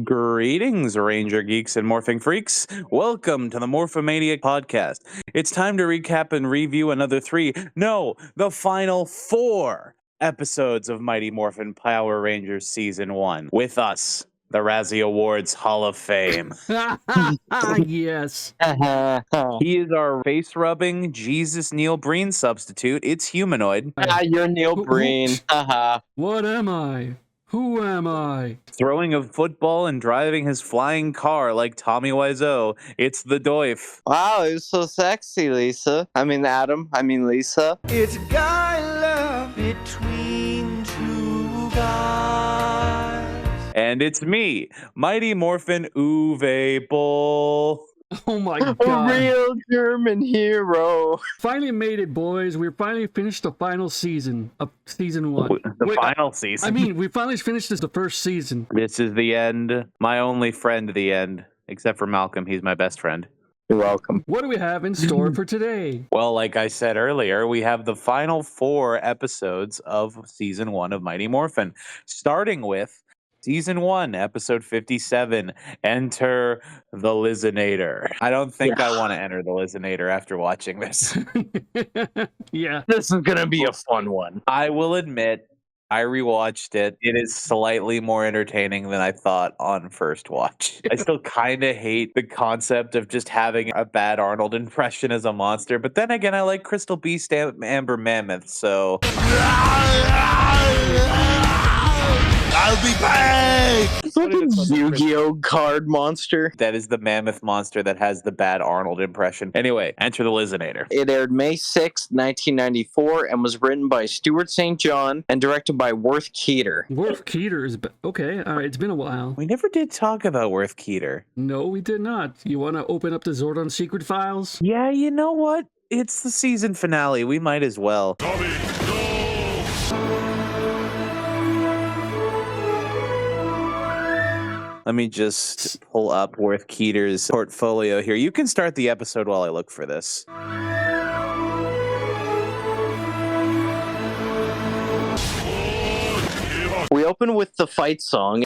Greetings, Ranger Geeks and Morphing Freaks. Welcome to the Morph-A-Mania podcast. It's time to recap and review another the final 4 episodes of Mighty Morphin Power Rangers Season 1 with us, the Razzie Awards Hall of Fame. Yes. He is our face-rubbing Jesus Neil Breen substitute. It's Humanoid. You're Neil Breen. What am I? Who am I? Throwing a football and driving his flying car like Tommy Wiseau. It's the DOIF. Wow, it was so sexy, Lisa. Adam. Lisa. It's guy love between two guys. And it's me, Mighty Morphin Uwe Bull. Oh my A god. real German hero. Finally made it, boys. We finally finished the final season of season 1. Final season. I mean, we finally finished the first season. This is the end. My only friend, the end. Except for Malcolm, he's my best friend. You're welcome. What do we have in store for today? Well, like I said earlier, we have the final 4 episodes of Season 1 of Mighty Morphin. Starting with Season 1, Episode 57, Enter the LIZZINATOR. I don't think I want to enter the LIZZINATOR after watching this. Yeah. This is going to be a fun one. I will admit, I rewatched it. It is slightly more entertaining than I thought on first watch. I still kind of hate the concept of just having a bad Arnold impression as a monster, but then again, I like Crystal Beast and Amber Mammoth, so... I'll be back! It's like a Yu-Gi-Oh card monster. That is the mammoth monster that has the bad Arnold impression. Anyway, Enter the LIZZINATOR. It aired May 6, 1994, and was written by Stuart St. John and directed by Worth KEETER. Worth KEETER is... Okay, all right, it's been a while. We never did talk about Worth KEETER. No, we did not. You want to open up the Zordon'S secret files? Yeah, you know what? It's the season finale. We might as well. Let me just pull up Worth KEETER's portfolio here. You can start the episode while I look for this. We open with the fight song.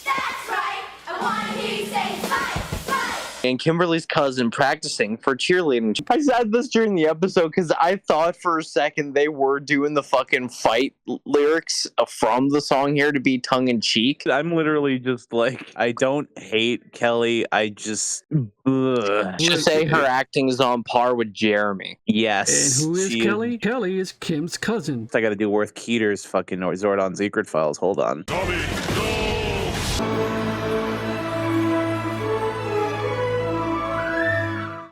That's right. I want to hear you say fight, fight. And Kimberly's cousin practicing for cheerleading. I said this during the episode because I thought for a second they were doing the fucking fight lyrics from the song here to be tongue-in-cheek. I'm literally just like, I don't hate Kelly. I just... Ugh. Just say her acting is on par with Jeremy. Yes. And who is she Kelly? Kelly is Kim's cousin. I gotta do Worth KEETER's fucking Zordon'S secret files. Hold on.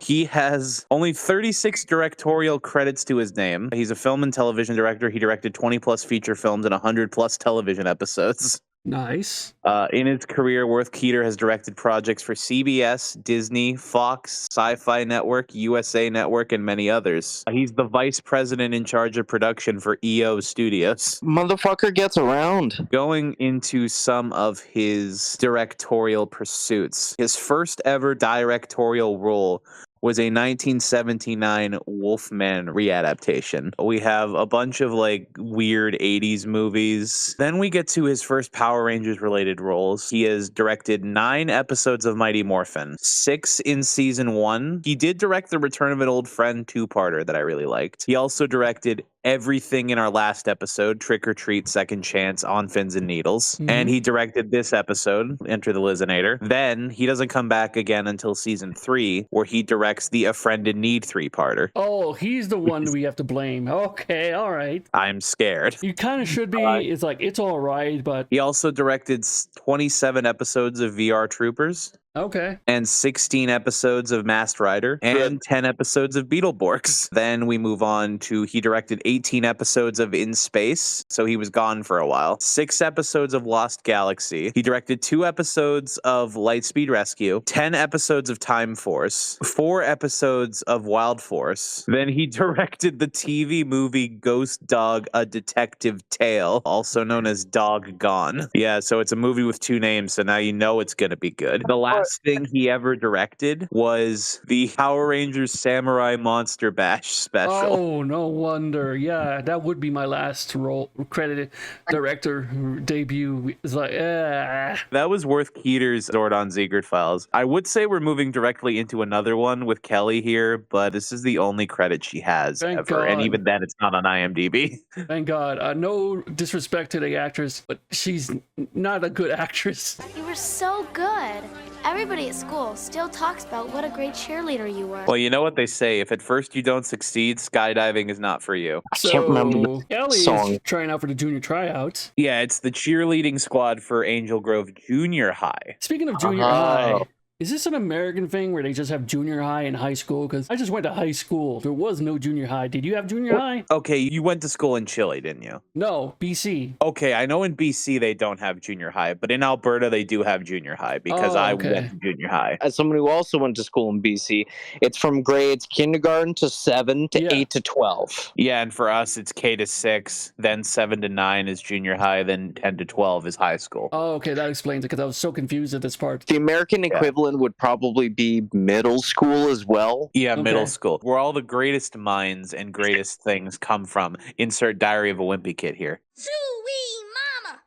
He has only 36 directorial credits to his name. He's a film and television director. He directed 20-plus feature films and 100-plus television episodes. Nice. In his career, Worth KEETER has directed projects for CBS, Disney, Fox, Sci-Fi Network, USA Network, and many others. He's the vice president in charge of production for EO Studios. Motherfucker gets around. Going into some of his directorial pursuits, his first ever directorial role was a 1979 Wolfman readaptation. We have a bunch of like weird 80s movies. Then we get to his first Power Rangers related roles. He has directed 9 episodes of Mighty Morphin, 6 in season 1. He did direct The Return of an Old Friend 2-parter that I really liked. He also directed everything in our last episode, Trick or Treat, Second Chance, On Fins and Needles. Mhm. And he directed this episode, Enter the LIZZINATOR. Then he doesn't come back again until season 3, where he directs the A Friend in Need 3-parter. Oh, he's the one we have to blame. Okay, all right. I'm scared. You kind of should be. It's like, it's all right, but... He also directed 27 episodes of VR Troopers. Okay. And 16 episodes of Masked Rider and 10 episodes of Beetleborgs. Then we move on to he directed 18 episodes of In Space, so he was gone for a while. 6 episodes of Lost Galaxy. He directed 2 episodes of Lightspeed Rescue, 10 episodes of Time Force, 4 episodes of Wild Force. Then he directed the TV movie Ghost Dog: A Detective Tale, also known as Dog Gone. Yeah, so it's a movie with 2 names, so now you know it's gonna be good. The last last thing he ever directed was the Power Rangers Samurai Monster Bash special. Oh, no wonder. Yeah, that would be my last role credited director debut. It's like, That was worth Keeter's Zordon Ziegert files. I would say we're moving directly into another one with Kelly here, but this is the only credit she has Thank ever. And God. even then, it's not on IMDb. Thank God. No disrespect to the actress, but she's not a good actress. You were so good. Everybody at school still talks about what a great cheerleader you were. Well, you know what they say. If at first you don't succeed, skydiving is not for you. I can't remember the Ellie song. is trying out for the junior tryouts. Yeah, it's the cheerleading squad for Angel Grove Junior High. Speaking of junior high, is this an American thing where they just have junior high and high school? Because I just went to high school. There was no junior high. Did you have junior high? Okay, you went to school in Chile, didn't you? No, BC. Okay, I know in BC they don't have junior high, but in Alberta they do have junior high because I okay. went to junior high. As someone who also went to school in BC, it's from grades kindergarten to 7 to 8 to 12. Yeah, and for us it's K to 6, then 7 to 9 is junior high, then 10 to 12 is high school. Oh, okay, that explains it because I was so confused at this part. The American equivalent would probably be middle school as well. Yeah, Okay. middle school, where all the greatest minds and greatest things come from. Insert Diary of a Wimpy Kid here. Zooey mama!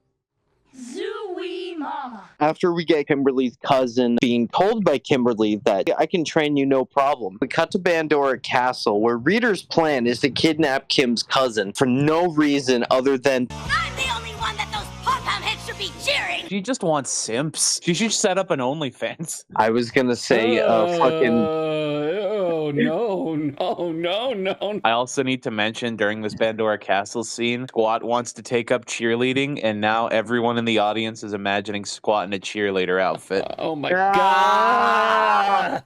Zooey mama! After we get Kimberly's cousin being told by Kimberly that I can train you no problem, we cut to Bandora Castle, where Rita's plan is to kidnap Kim's cousin for no reason other than I'm the only one that those pom-pom heads should be cheering! She just wants simps. She should set up an OnlyFans. I was gonna say Oh, no. I also need to mention during this Bandora Castle scene, Squat wants to take up cheerleading, and now everyone in the audience is imagining Squat in a cheerleader outfit. Oh my God.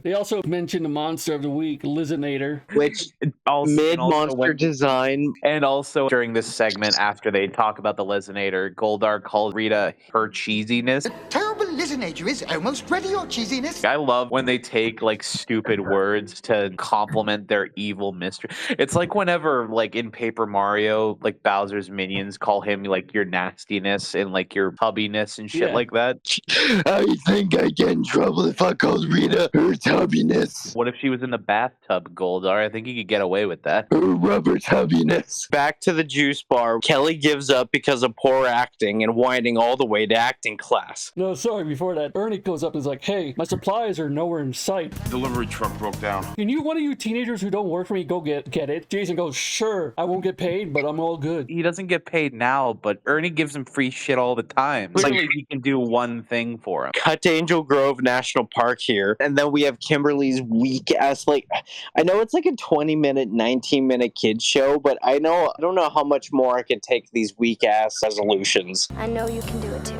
They also mentioned the monster of the week, LIZZINATOR. which Also, mid-monster design. And also during this segment, after they talk about the LIZZINATOR, Goldar calls Rita her cheesiness. Terrible LIZZINATOR is almost ready, your cheesiness. I love when they take like stupid words to compliment their evil mistress. It's like whenever like in Paper Mario, like Bowser's minions call him like your nastiness and like your pubbiness and shit like that. I think I get in trouble if I call Rita her tubbiness. What if she was in the bathtub, Goldar? I think you could get away with that. Her rubber tubbiness. Back to the juice bar. Kelly gives up because of poor acting and whining all the way to acting class. No, sorry, before that, Ernie goes up and is like, hey, my supplies are nowhere in sight. Delivery truck broke down. Can you, one of you teenagers who don't work for me, go get it? Jason goes, sure, I won't get paid, but I'm all good. He doesn't get paid now, but Ernie gives him free shit all the time. Clearly, he can do one thing for him. Cut to Angel Grove National Park here, and then we have Kimberly's weak ass, like, I know it's like a 20-minute, 19-minute kids show, but I don't know how much more I can take these weak ass resolutions. I know you can do it too.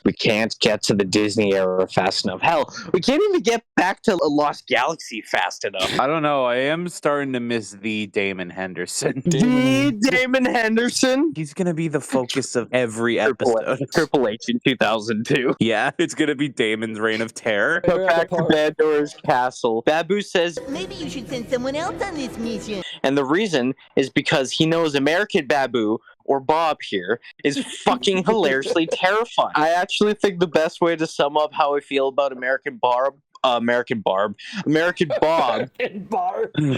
We can't get to the Disney era fast enough. Hell, we can't even get back to Lost Galaxy fast enough. I don't know. I am starting to miss the Damon Henderson. Damon Henderson. He's going to be the focus of every episode. Triple H in 2002. Yeah, it's going to be Damon's reign of terror. But back to Bandora's castle. Babu says, Maybe you should send someone else on this mission. and the reason is because he knows American Babu, or Bob here, is fucking hilariously terrifying. I actually think the best way to sum up how I feel about American Bob, American Bob, American Barb.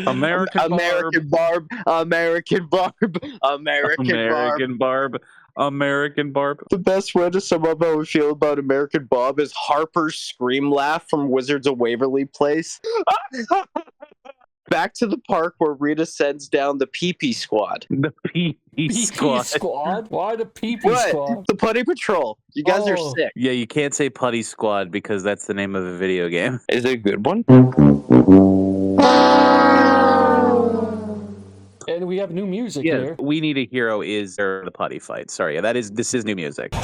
American Barb, American Barb. The best way to sum up how we feel about American Bob is Harper's scream laugh from Wizards of Waverly Place. Back to the park where Rita sends down the pee-pee squad. The pee-pee squad? Why the pee-pee squad? The Putty Patrol. You guys are sick. Yeah, you can't say Putty Squad because that's the name of a video game. Is it a good one? And we have new music here. We Need a Hero is the Putty fight. Sorry, this is new music.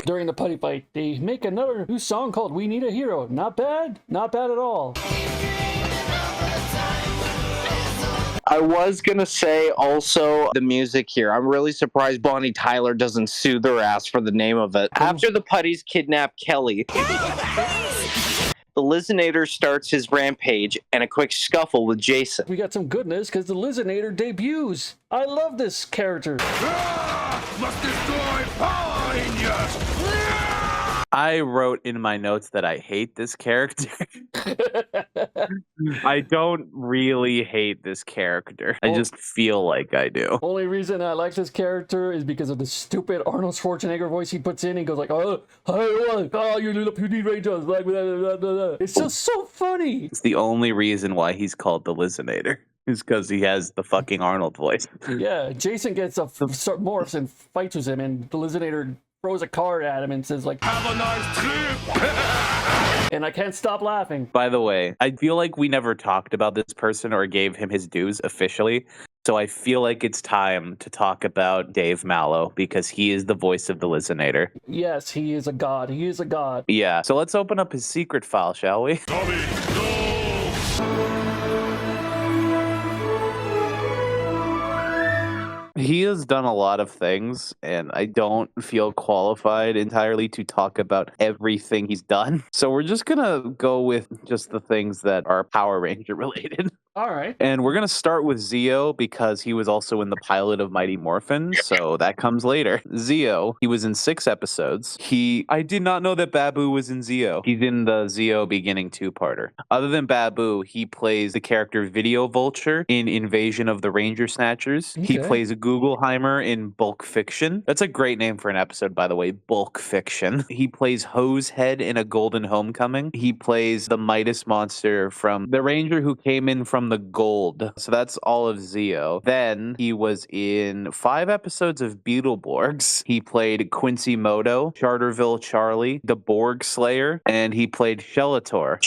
During the putty fight, they make another new song called We Need a Hero. Not bad. Not bad at all. I was gonna say also the music here. I'm really surprised Bonnie Tyler doesn't sue their ass for the name of it. After the Putties kidnap Kelly, the LIZZINATOR starts his rampage and a quick scuffle with Jason. We got some goodness because the LIZZINATOR debuts. I love this character. Must destroy I wrote in my notes that I hate this character. I don't really hate this character. I just feel like I do. Only reason I like this character is because of the stupid Arnold Schwarzenegger voice he puts in. He goes like, oh, you little puny rangers, like, blah, blah, blah, blah. It's just so funny. It's the only reason why he's called the LIZZINATOR. Is because he has the fucking Arnold voice. Yeah, Jason gets morphs and fights with him, and the LIZZINATOR throws a card at him and says like, have a nice trip. And I can't stop laughing. By the way, I feel like we never talked about this person or gave him his dues officially. So I feel like it's time to talk about Dave Mallow because he is the voice of the LIZZINATOR. Yes, he is a god. He is a god. Yeah. So let's open up his secret file, shall we? He has done a lot of things, and I don't feel qualified entirely to talk about everything he's done. So we're just going to go with just the things that are Power Ranger related. All right. And we're going to start with Zeo because he was also in the pilot of Mighty Morphin, so that comes later. Zeo, he was in 6 episodes. I did not know that Babu was in Zeo. He's in the Zeo beginning 2-parter. Other than Babu, he plays the character Video Vulture in Invasion of the Ranger Snatchers. Okay. He plays Googleheimer in Bulk Fiction. That's a great name for an episode, by the way, Bulk Fiction. He plays Hosehead in A Golden Homecoming. He plays the Midas monster from the Ranger who came in from the Gold. So that's all of Zeo. Then he was in 5 episodes of Beetleborgs. He played Quincy Moto, Charterville Charlie, the Borg Slayer, and he played Shelator.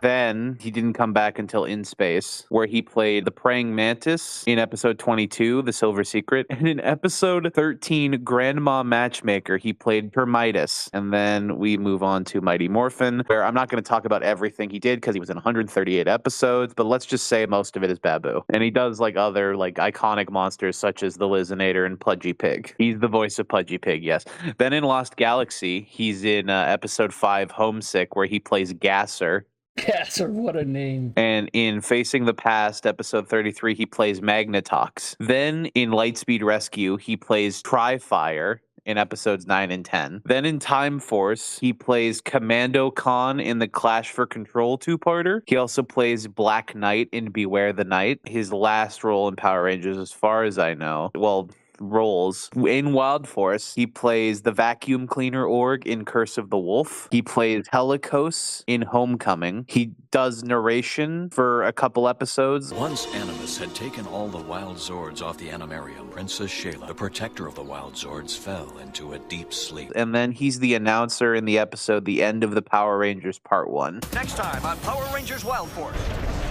Then he didn't come back until In Space, where he played the Praying Mantis in episode 22, The Silver Secret. And in episode 13, Grandma Matchmaker, he played Termitus. And then we move on to Mighty Morphin, where I'm not going to talk about everything he did because he was in 138 episodes, but let's just say most of it is Babu. And he does like other like iconic monsters such as the LIZZINATOR and Pudgy Pig. He's the voice of Pudgy Pig, yes. Then in Lost Galaxy, he's in episode 5, Homesick, where he plays Gasser. Gasser, what a name. And in Facing the Past, episode 33, he plays Magnetox. Then in Lightspeed Rescue, he plays Tri-Fire in episodes 9 and 10. Then in Time Force, he plays Commando Khan in the Clash for Control 2-parter. He also plays Black Knight in Beware the Night. His last role in Power Rangers, as far as I know, roles. In Wild Force, he plays the vacuum cleaner org in Curse of the Wolf. He plays Helicos in Homecoming. He does narration for a couple episodes. Once Animus had taken all the wild Zords off the Animarium, Princess Shayla, the protector of the wild Zords, fell into a deep sleep. And then he's the announcer in the episode The End of the Power Rangers Part 1. Next time on Power Rangers Wild Force,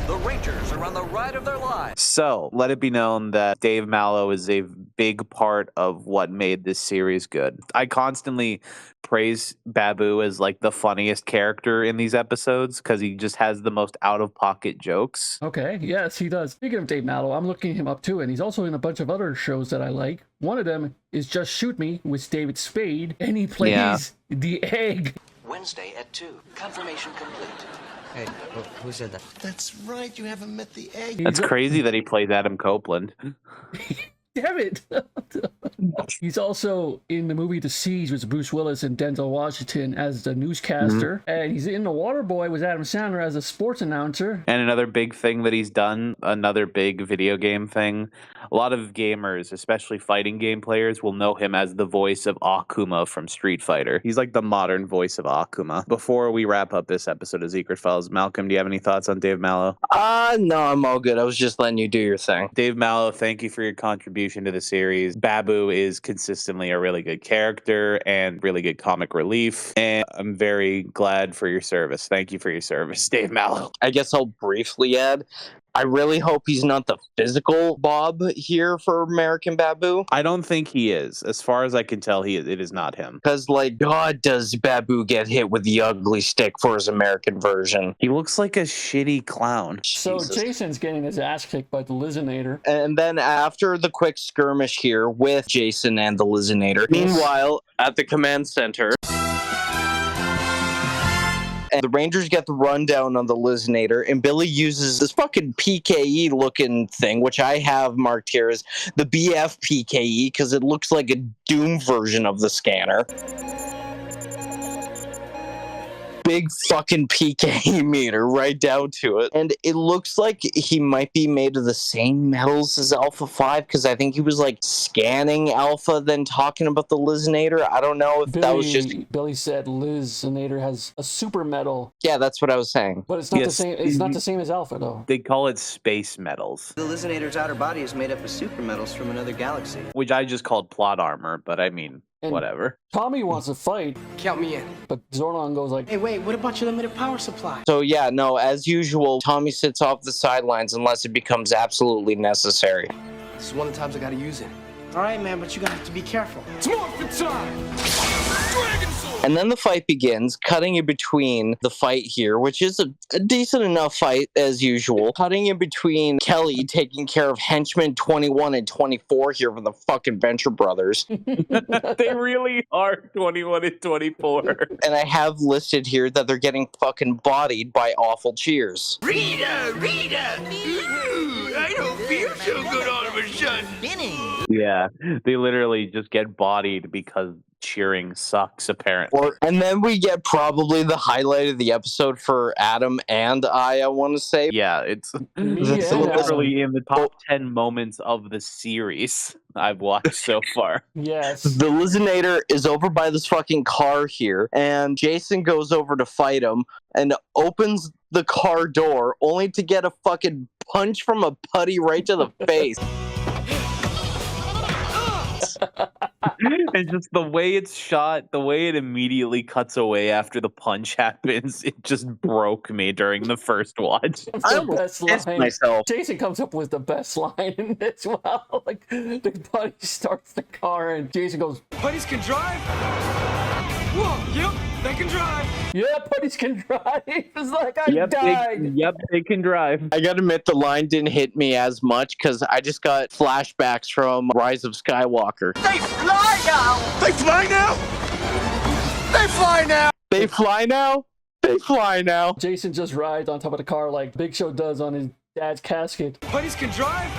the Rangers are on the ride of their lives. So, let it be known that Dave Mallow is a big part of what made this series good. I constantly praise Babu as like the funniest character in these episodes because he just has the most out-of-pocket jokes. Okay, yes, he does. Speaking of Dave Mallow, I'm looking him up too, and he's also in a bunch of other shows that I like. One of them is Just Shoot Me with David Spade, and he plays the Egg. Wednesday at 2. Confirmation complete. Hey, who said that? That's right, you haven't met the egg. That's crazy that he plays Adam Copeland. Damn it! He's also in the movie The Siege with Bruce Willis and Denzel Washington as the newscaster. And he's in The Waterboy with Adam Sandler as a sports announcer. And another big thing that he's done, another big video game thing, a lot of gamers, especially fighting game players, will know him as the voice of Akuma from Street Fighter. He's like the modern voice of Akuma. Before we wrap up this episode of Secret Files, Malcolm, do you have any thoughts on Dave Mallow? No, I'm all good. I was just letting you do your thing. Dave Mallow, thank you for your contribution to the series. Babu is consistently a really good character and really good comic relief, and I'm very glad for your service. Thank you for your service, Dave Mallow. I guess I'll briefly add, I really hope he's not the physical Bob here for American Babu. I don't think he is. As far as I can tell, it is not him. Because, like, God, does Babu get hit with the ugly stick for his American version. He looks like a shitty clown. So Jesus. Jason's getting his ass kicked by the LIZZINATOR. And then after the quick skirmish here with Jason and the LIZZINATOR, meanwhile, at the command center, and the Rangers get the rundown on the LIZZINATOR, and Billy uses this fucking PKE looking thing, which I have marked here as the BF PKE because it looks like a Doom version of the scanner. Big fucking PKE meter right down to it. And it looks like he might be made of the same metals as Alpha 5 because I think he was like scanning Alpha then talking about the LIZZINATOR. I don't know if that was just... Billy said LIZZINATOR has a super metal. Yeah, that's what I was saying. But it's not the same. It's not the same as Alpha though. They call it space metals. The LIZZINATOR's outer body is made up of super metals from another galaxy. Which I just called plot armor, but I mean, And whatever. Tommy wants to fight, Count me in. but Zordon goes like, Hey, wait, what about your limited power supply? So yeah, no, as usual, Tommy sits off the sidelines unless it becomes absolutely necessary. This is one of the times I gotta use it. All right, man, but you're gonna have to be careful. It's Morphin time! Dragon Sword! And then the fight begins, cutting in between the fight here, which is a decent enough fight as usual. Cutting in between Kelly taking care of henchmen 21 and 24 here for the fucking Venture Brothers. They really are 21 and 24. And I have listed here that they're getting fucking bodied by awful cheers. Rita! Ooh, I don't feel so good all of a sudden. Yeah, they literally just get bodied because cheering sucks, apparently. And then we get probably the highlight of the episode for Adam and I want to say. Yeah, it's Yeah. literally in the top 10 moments of the series I've watched so far. yes. The LIZZINATOR is over by this fucking car here, and Jason goes over to fight him and opens the car door only to get a fucking punch from a putty right to the face. And just the way it's shot, the way it immediately cuts away after the punch happens, it just broke me during the first watch. It's I the almost best pissed line. myself. Jason comes up with the best line in this well. Like the buddy starts the car and Jason goes, Putties can drive? Whoa, yep, they can drive. "Yeah, buddies can drive." It's like I died. They can drive. I gotta admit, the line didn't hit me as much because I just got flashbacks from Rise of Skywalker. They fly now! They fly now! They fly now! They fly now? They fly now. Jason just rides on top of the car like Big Show does on his dad's casket. Putties can drive?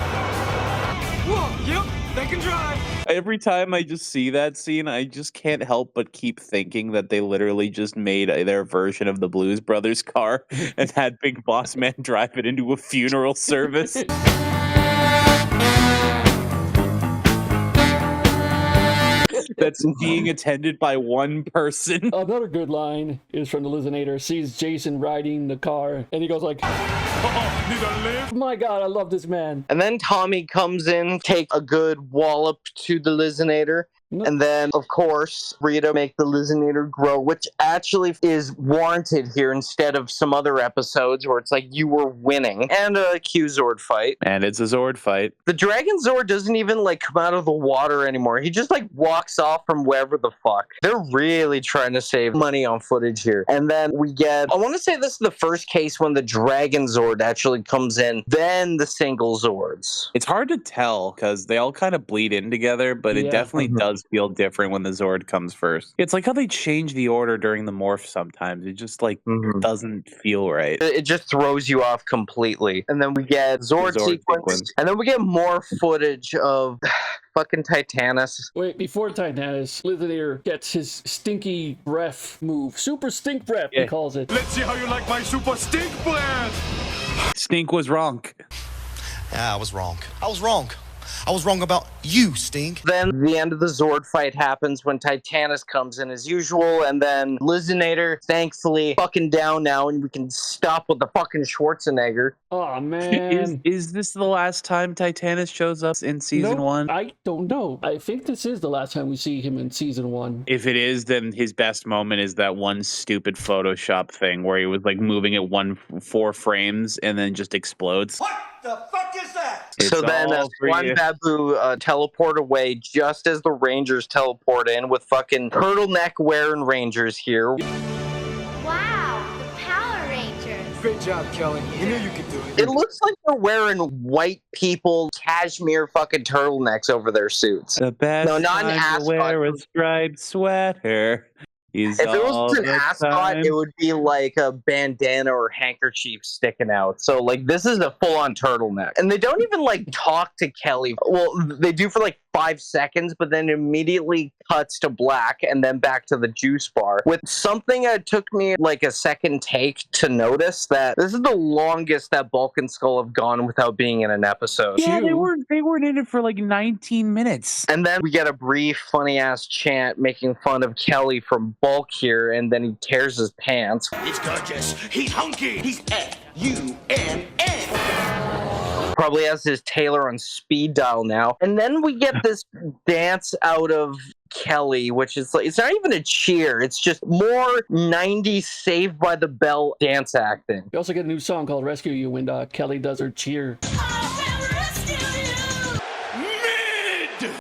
Whoa, yep, they can drive. Every time I just see that scene, I just can't help but keep thinking that they literally just made their version of the Blues Brothers car and had Big Boss Man drive it into a funeral service. That's being attended by one person. Another good line is from the LIZZINATOR. Sees Jason riding the car and he goes like, "My God, I love this man." And then Tommy comes in, take a good wallop to the LIZZINATOR. And then, of course, Rita make the LIZZINATOR grow, which actually is warranted here instead of some other episodes where it's like you were winning. And a Q-Zord fight. And it's a Zord fight. The Dragon Zord doesn't even like come out of the water anymore. He just like walks off from wherever the fuck. They're really trying to save money on footage here. And then we get, I want to say this is the first case when the Dragon Zord actually comes in, then the single Zords. It's hard to tell because they all kind of bleed in together, but it definitely does feel different when the Zord comes first. It's like how they change the order during the morph sometimes. It just like doesn't feel right. It just throws you off completely. And then we get Zord sequence. And then we get more footage of fucking Titanus. Wait, before Titanus, LIZZINATOR gets his stinky breath move. Super stink breath, he calls it. Let's see how you like my super stink breath. Stink was wrong. Yeah, I was wrong. I was wrong about you, Stink. Then the end of the Zord fight happens when Titanus comes in as usual, and then LIZZINATOR, thankfully, fucking down now, and we can stop with the fucking Schwarzenegger. Oh man. Is this the last time Titanus shows up in season 1? I don't know. I think this is the last time we see him in season 1. If it is, then his best moment is that one stupid Photoshop thing where he was like moving it 4 frames and then just explodes. What the fuck is that? So then one Babu teleport away just as the Rangers teleport in with fucking turtleneck wearing Rangers here. Wow, the Power Rangers. Great job, Kelly. You knew you could do it. It looks like they're wearing white people cashmere fucking turtlenecks over their suits. The best No, not an time to ascot. wear a striped sweater. He's If it was all an the ascot, time. it would be like a bandana or handkerchief sticking out. So like this is a full-on turtleneck. And they don't even like talk to Kelly. Well, they do for like 5 seconds, but then immediately cuts to black and then back to the juice bar with something that took me like a second take to notice that this is the longest that Bulk and Skull have gone without being in an episode. Yeah, they weren't in it for like 19 minutes. And then we get a brief funny ass chant making fun of Kelly from Bulk here, and then he tears his pants. He's gorgeous. He's hunky. He's F-U-N-N. Probably has his tailor on speed dial now. And then we get this dance out of Kelly, which is like, it's not even a cheer. It's just more 90s Saved by the Bell dance acting. We also get a new song called Rescue You when Kelly does her cheer.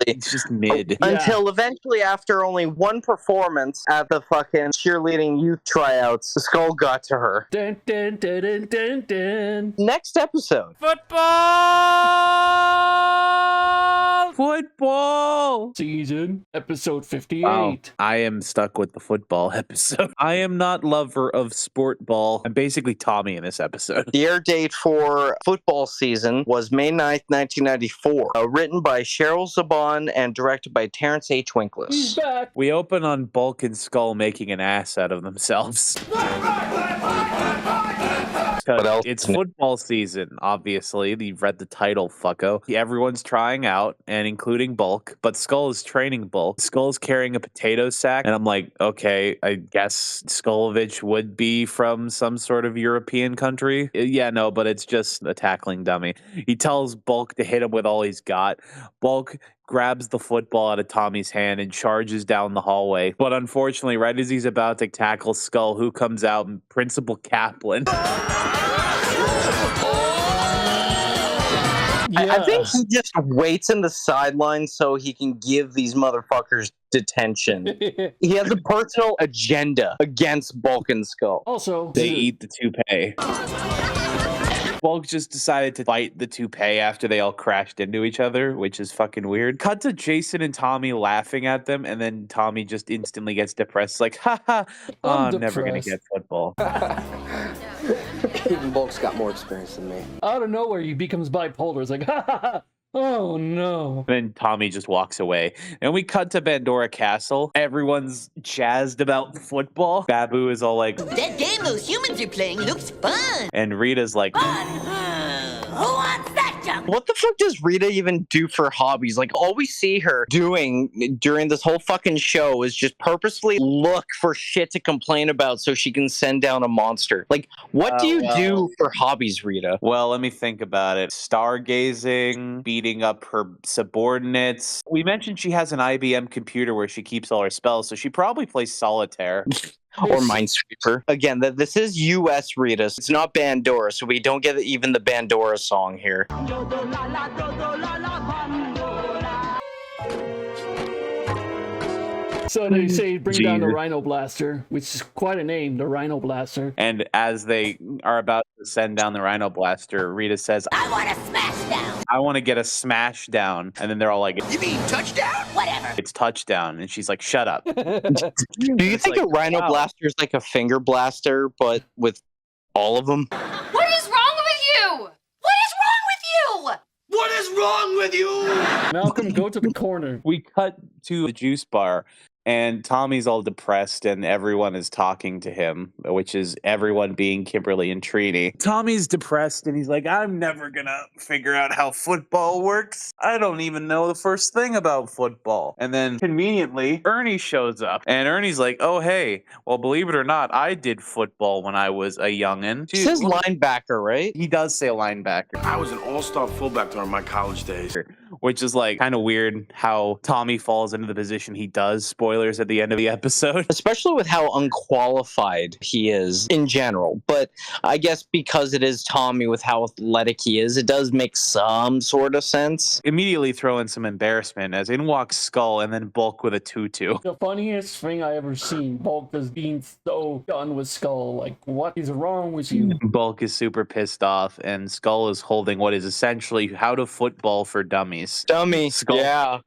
It's just mid. Until eventually, after only one performance at the fucking cheerleading youth tryouts, the Skull got to her. Dun, dun, dun, dun, dun, dun. Next episode. Football Season, episode 58. Wow. I am stuck with the football episode. I am not lover of sport ball. I'm basically Tommy in this episode. The air date for football season was May 9th, 1994. Written by Cheryl Saban and directed by Terrence H. Winkless. He's back. We open on Bulk and Skull making an ass out of themselves. What else? It's football season, obviously. You've read the title, fucko. Everyone's trying out, and including Bulk, but Skull is training Bulk. Skull's carrying a potato sack, and I'm like, okay, I guess Skullovich would be from some sort of European country. Yeah, no, but it's just a tackling dummy. He tells Bulk to hit him with all he's got. Bulk grabs the football out of Tommy's hand and charges down the hallway. But unfortunately, right as he's about to tackle Skull, who comes out? Principal Kaplan. I think he just waits in the sidelines so he can give these motherfuckers detention. He has a personal agenda against Bulk and Skull. Also, They eat the toupee. Bulk just decided to fight the toupee after they all crashed into each other, which is fucking weird. Cut to Jason and Tommy laughing at them, and then Tommy just instantly gets depressed. Like, haha, I'm never going to get football. Even Bulk's got more experience than me. out of nowhere, he becomes bipolar. It's like, ha ha ha. Oh no. Then Tommy just walks away. And we cut to Bandora Castle. Everyone's jazzed about football. Babu is all like, That game those humans are playing looks fun. and Rita's like, Who wants that junk? What the fuck does Rita even do for hobbies? Like, all we see her doing during this whole fucking show is just purposely look for shit to complain about so she can send down a monster. Like, what do you do for hobbies, Rita? well, let me think about it. Stargazing, beating up her subordinates. We mentioned she has an IBM computer where she keeps all her spells, so she probably plays solitaire. Or Minesweeper. Again, this is US Rita. It's not Bandora, so we don't get even the Bandora song here. So they say bring down the Rhino Blaster, which is quite a name, the Rhino Blaster. And as they are about to send down the Rhino Blaster, Rita says, I want a smash down. I want to get a smash down. And then they're all like, You mean touchdown? Whatever. it's touchdown. And she's like, shut up. Do you think like, a Rhino wow. Blaster is like a finger blaster, but with all of them? What is wrong with you? What is wrong with you? What is wrong with you? Malcolm, go to the corner. We cut to the juice bar. And Tommy's all depressed, and everyone is talking to him, which is everyone being Kimberly and Trini. Tommy's depressed, and he's like, I'm never gonna figure out how football works. I don't even know the first thing about football. And then, conveniently, Ernie shows up. And Ernie's like, oh, hey, well, believe it or not, I did football when I was a youngin'. It says linebacker, right? He does say linebacker. I was an all-star fullback during my college days. Which is like kind of weird how Tommy falls into the position he does. Spoilers at the end of the episode. Especially with how unqualified he is in general. But I guess because it is Tommy with how athletic he is, it does make some sort of sense. Immediately throw in some embarrassment as in walks Skull and then Bulk with a tutu. The funniest thing I ever seen, Bulk just being so done with Skull. Like, what is wrong with you? Bulk is super pissed off and Skull is holding what is essentially How to Football for Dummies. Dummy. Skull. Yeah.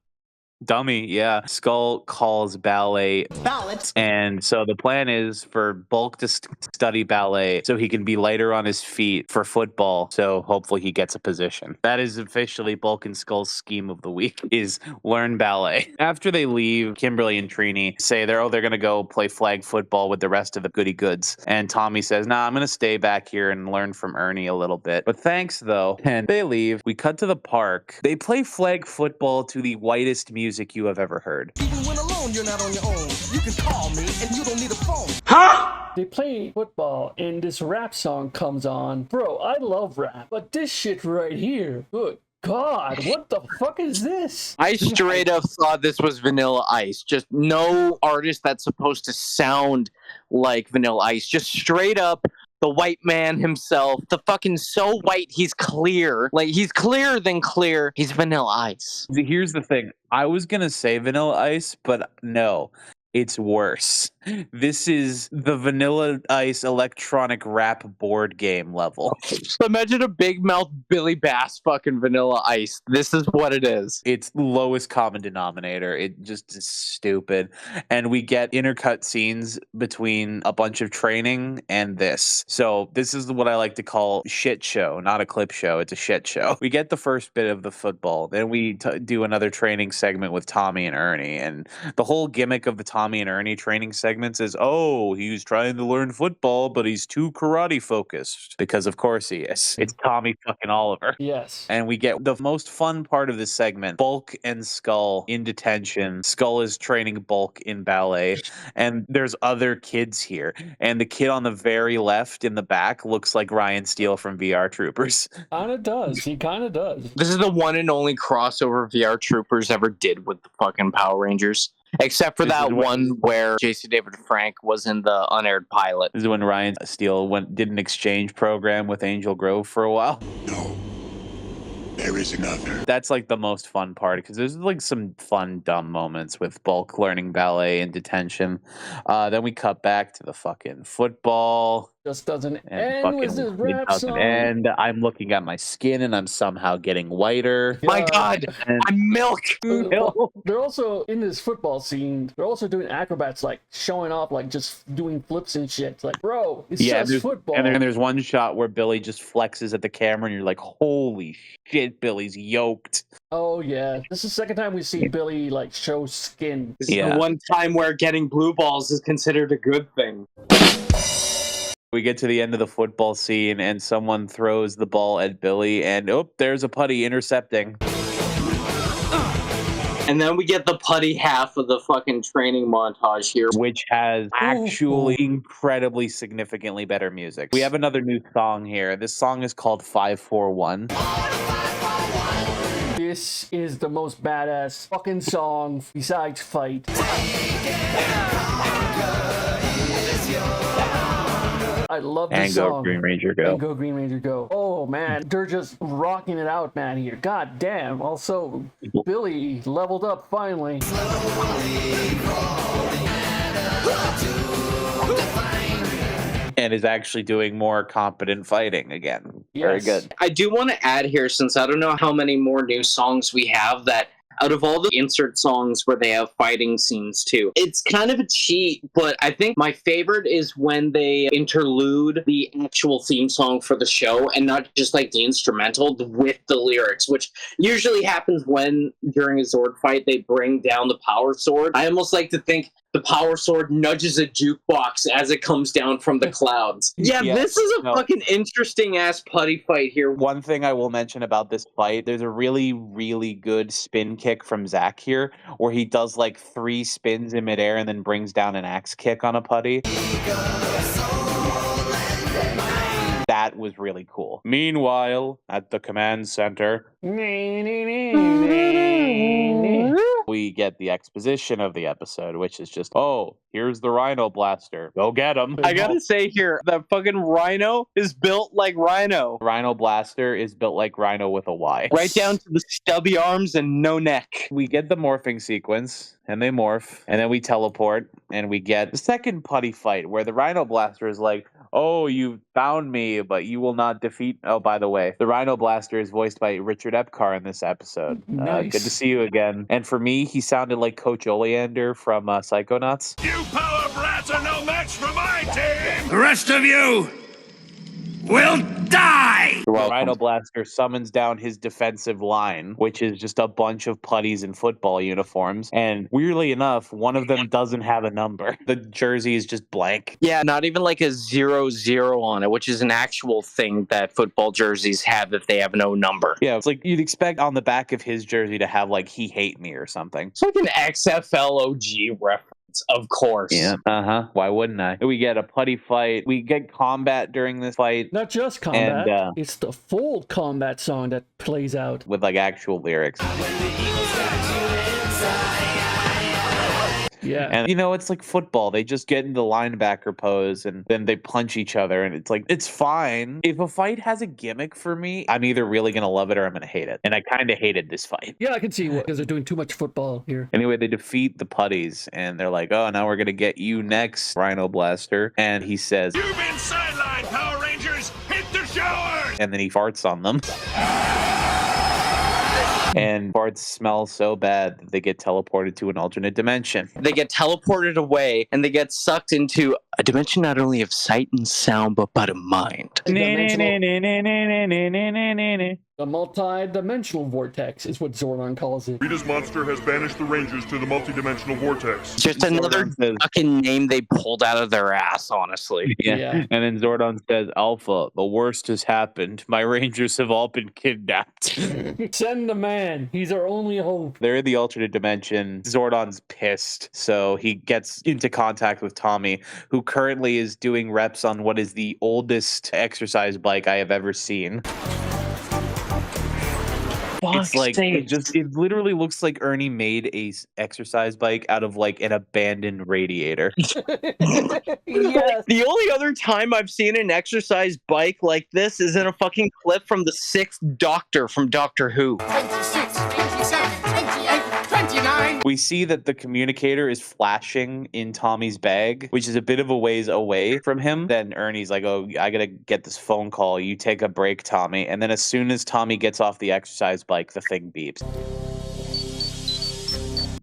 Dummy, yeah. Skull calls ballet Ballads. and so the plan is for Bulk to study ballet so he can be lighter on his feet for football. So hopefully he gets a position. That is officially Bulk and Skull's scheme of the week is learn ballet. After they leave, Kimberly and Trini say they're going to go play flag football with the rest of the goody goods. And Tommy says, nah, I'm going to stay back here and learn from Ernie a little bit. But thanks though. And they leave. We cut to the park. They play flag football to the whitest music you have ever heard. Even when alone, you're not on your own. You can call me, and you don't need a phone. They play football and this rap song comes on. Bro, I love rap, but this shit right here, good God, what the fuck is this? I straight up thought this was Vanilla Ice. Just no artist that's supposed to sound like Vanilla Ice. Just straight up the white man himself. The fucking so white he's clear. Like, he's clearer than clear. He's Vanilla Ice. Here's the thing. I was going to say Vanilla Ice, but no. It's worse. This is the Vanilla Ice electronic rap board game level. Imagine a big mouth Billy Bass fucking Vanilla Ice. This is what it is. It's lowest common denominator. It just is stupid. And we get intercut scenes between a bunch of training and this. So this is what I like to call shit show, not a clip show. It's a shit show. We get the first bit of the football. Then we do another training segment with Tommy and Ernie. And the whole gimmick of the Tommy and Ernie training segments is, oh, he's trying to learn football, but he's too karate focused. Because of course he is. It's Tommy fucking Oliver. Yes. And we get the most fun part of this segment. Bulk and Skull in detention. Skull is training Bulk in ballet. And there's other kids here. And the kid on the very left in the back looks like Ryan Steele from VR Troopers. Kinda does. He kinda does. This is the one and only crossover VR Troopers ever did with the fucking Power Rangers. Except for that one where J.C. David Frank was in the unaired pilot. This is when Ryan Steele did an exchange program with Angel Grove for a while. No. There is another. That's like the most fun part because there's like some fun, dumb moments with Bulk learning ballet in detention. Then we cut back to the fucking football. Just doesn't end with this rap song. And I'm looking at my skin and I'm somehow getting whiter. Yeah. My God, I'm milk. They're also in this football scene. They're also doing acrobats, like showing off, like just doing flips and shit. It's like, bro, it's just football. And there's one shot where Billy just flexes at the camera and you're like, holy shit, Billy's yoked. Oh yeah, this is the second time we see Billy like show skin. This is the one time where getting blue balls is considered a good thing. We get to the end of the football scene and someone throws the ball at Billy and there's a putty intercepting. And then we get the putty half of the fucking training montage here, which has actually incredibly significantly better music. We have another new song here. This song is called 541. This is the most badass fucking song besides Fight. I love this song. And Go Green Ranger Go. And Go Green Ranger Go. Oh man, they're just rocking it out, man, here. God damn. Also, Billy leveled up finally. And is actually doing more competent fighting again. Yes. Very good. I do want to add here, since I don't know how many more new songs we have, that out of all the insert songs where they have fighting scenes too, it's kind of a cheat, but I think my favorite is when they interlude the actual theme song for the show and not just like the instrumental with the lyrics, which usually happens when during a Zord fight they bring down the power sword. I almost like to think the power sword nudges a jukebox as it comes down from the clouds. Yeah, this is a fucking interesting ass putty fight here. One thing I will mention about this fight, there's a really, really good spin kick from Zach here, where he does like 3 spins in midair and then brings down an axe kick on a putty. That was really cool. Meanwhile, at the command center, we get the exposition of the episode, which is just, oh, here's the RHYNO blaster. Go get him. I gotta say here, that fucking RHYNO is built like RHYNO. RHYNO blaster is built like RHYNO with a Y. Right down to the stubby arms and no neck. We get the morphing sequence, and they morph, and then we teleport, and we get the second putty fight, where the RHYNO blaster is like, Oh, you found me, but you will not defeat. Oh, by the way, the Rhino Blaster is voiced by Richard Epcar in this episode. Nice. Good to see you again. And for me, he sounded like Coach Oleander from Psychonauts. You power brats are no match for my team! The rest of you will die! The Rhino Blaster summons down his defensive line, which is just a bunch of putties in football uniforms. And weirdly enough, one of them doesn't have a number. The jersey is just blank. Yeah, not even like a 0-0 on it, which is an actual thing that football jerseys have if they have no number. Yeah, it's like you'd expect on the back of his jersey to have like "He Hate Me" or something. It's like an XFLOG reference. Of course. Yeah. Why wouldn't I? We get a putty fight. We get combat during this fight. Not just combat. And, it's the full combat song that plays out. With like actual lyrics. Yeah. And you know, it's like football. They just get into linebacker pose and then they punch each other. And it's like, it's fine. If a fight has a gimmick for me, I'm either really going to love it or I'm going to hate it. And I kind of hated this fight. Yeah, I can see what, because they're doing too much football here. Anyway, they defeat the putties and they're like, oh, now we're going to get you next, Rhino Blaster. And he says, You've been sidelined, Power Rangers! Hit the showers! And then he farts on them. And farts smell so bad that they get teleported to an alternate dimension. They get teleported away and they get sucked into a dimension not only of sight and sound, but of mind. The multi-dimensional vortex is what Zordon calls it. Rita's monster has banished the Rangers to the multi-dimensional vortex. Just another fucking name they pulled out of their ass, honestly. Yeah. And then Zordon says, Alpha, the worst has happened. My Rangers have all been kidnapped. Send the man. He's our only hope. They're in the alternate dimension. Zordon's pissed. So he gets into contact with Tommy, who currently is doing reps on what is the oldest exercise bike I have ever seen. It's like it literally looks like Ernie made a exercise bike out of like an abandoned radiator. Yes. The only other time I've seen an exercise bike like this is in a fucking clip from the 6th Doctor from Doctor Who. 26, 27, 28, 29. We see that the communicator is flashing in Tommy's bag, which is a bit of a ways away from him. Then Ernie's like, oh, I gotta get this phone call. You take a break, Tommy. And then as soon as Tommy gets off the exercise bike, the thing beeps.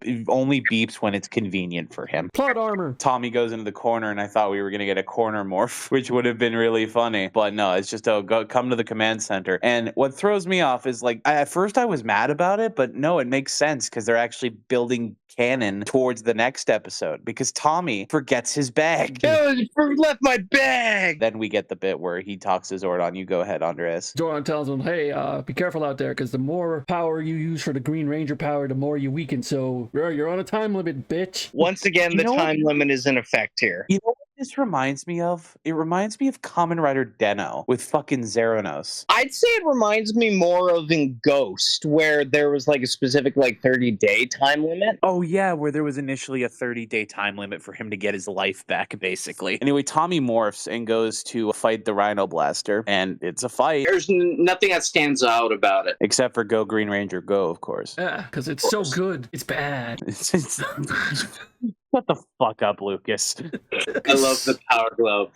It only beeps when it's convenient for him. Plot armor. Tommy goes into the corner, and I thought we were going to get a corner morph, which would have been really funny. But no, it's just, come to the command center. And what throws me off is, like, at first I was mad about it, but no, it makes sense because they're actually building canon towards the next episode because Tommy forgets his bag. Left my bag! Then we get the bit where he talks to Zordon. You go ahead, Andres. Zordon tells him, hey, be careful out there because the more power you use for the Green Ranger power, the more you weaken. So you're on a time limit, bitch. Once again, the time limit is in effect here. You know what this reminds me of? It reminds me of Kamen Rider DINO with fucking Zeranos. I'd say it reminds me more of in Ghost, where there was like a specific like 30-day time limit. Oh yeah, where there was initially a 30-day time limit for him to get his life back, basically. Anyway, Tommy morphs and goes to fight the Rhino Blaster, and it's a fight. There's nothing that stands out about it. Except for Go Green Ranger Go, of course. Yeah, because it's so good. It's bad. Shut the fuck up, Lucas. I love the Power Glove.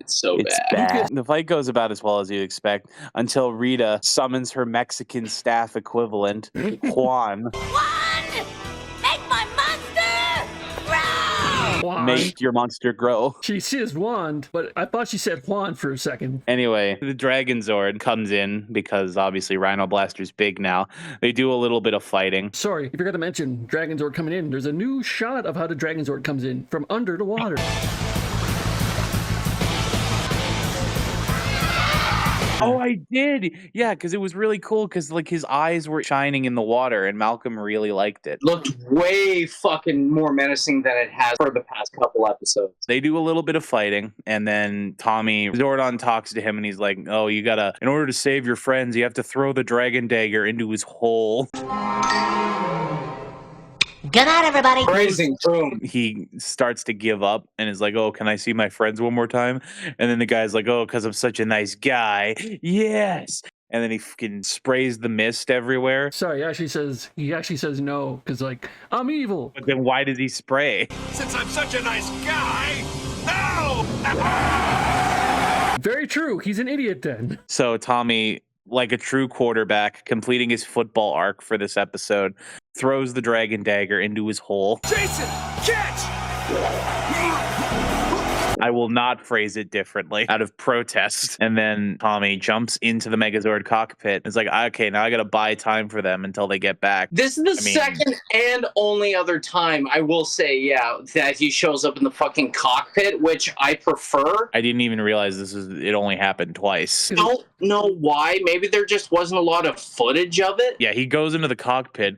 It's so bad. The fight goes about as well as you'd expect until Rita summons her Mexican staff equivalent, Juan. One! Make my monster grow! Juan. Make your monster grow. She says wand, but I thought she said Juan for a second. Anyway, the Dragon Zord comes in because obviously Rhino Blaster's big now. They do a little bit of fighting. Sorry, you forgot to mention Dragon Zord coming in. There's a new shot of how the Dragon Zord comes in from under the water. Oh, I did. Yeah, because it was really cool because like his eyes were shining in the water and Malcolm really liked it. Looked way fucking more menacing than it has for the past couple episodes. They do a little bit of fighting and then Zordon talks to him and he's like, oh, you gotta, in order to save your friends, you have to throw the dragon dagger into his hole. Good night, everybody. Praising, boom. He starts to give up and is like, oh, can I see my friends one more time? And then the guy's like, oh, because I'm such a nice guy. Yes. And then he fucking sprays the mist everywhere. Sorry, he actually says no, because like, I'm evil. But then why does he spray? Since I'm such a nice guy, no! Very true. He's an idiot then. So Tommy, like a true quarterback, completing his football arc for this episode, throws the dragon dagger into his hole. Jason, catch! I will not phrase it differently out of protest. And then Tommy jumps into the Megazord cockpit. It's like, okay, now I got to buy time for them until they get back. This is the second and only other time I will say, yeah, that he shows up in the fucking cockpit, which I prefer. I didn't even realize it only happened twice. Don't know why. Maybe there just wasn't a lot of footage of it. Yeah, he goes into the cockpit.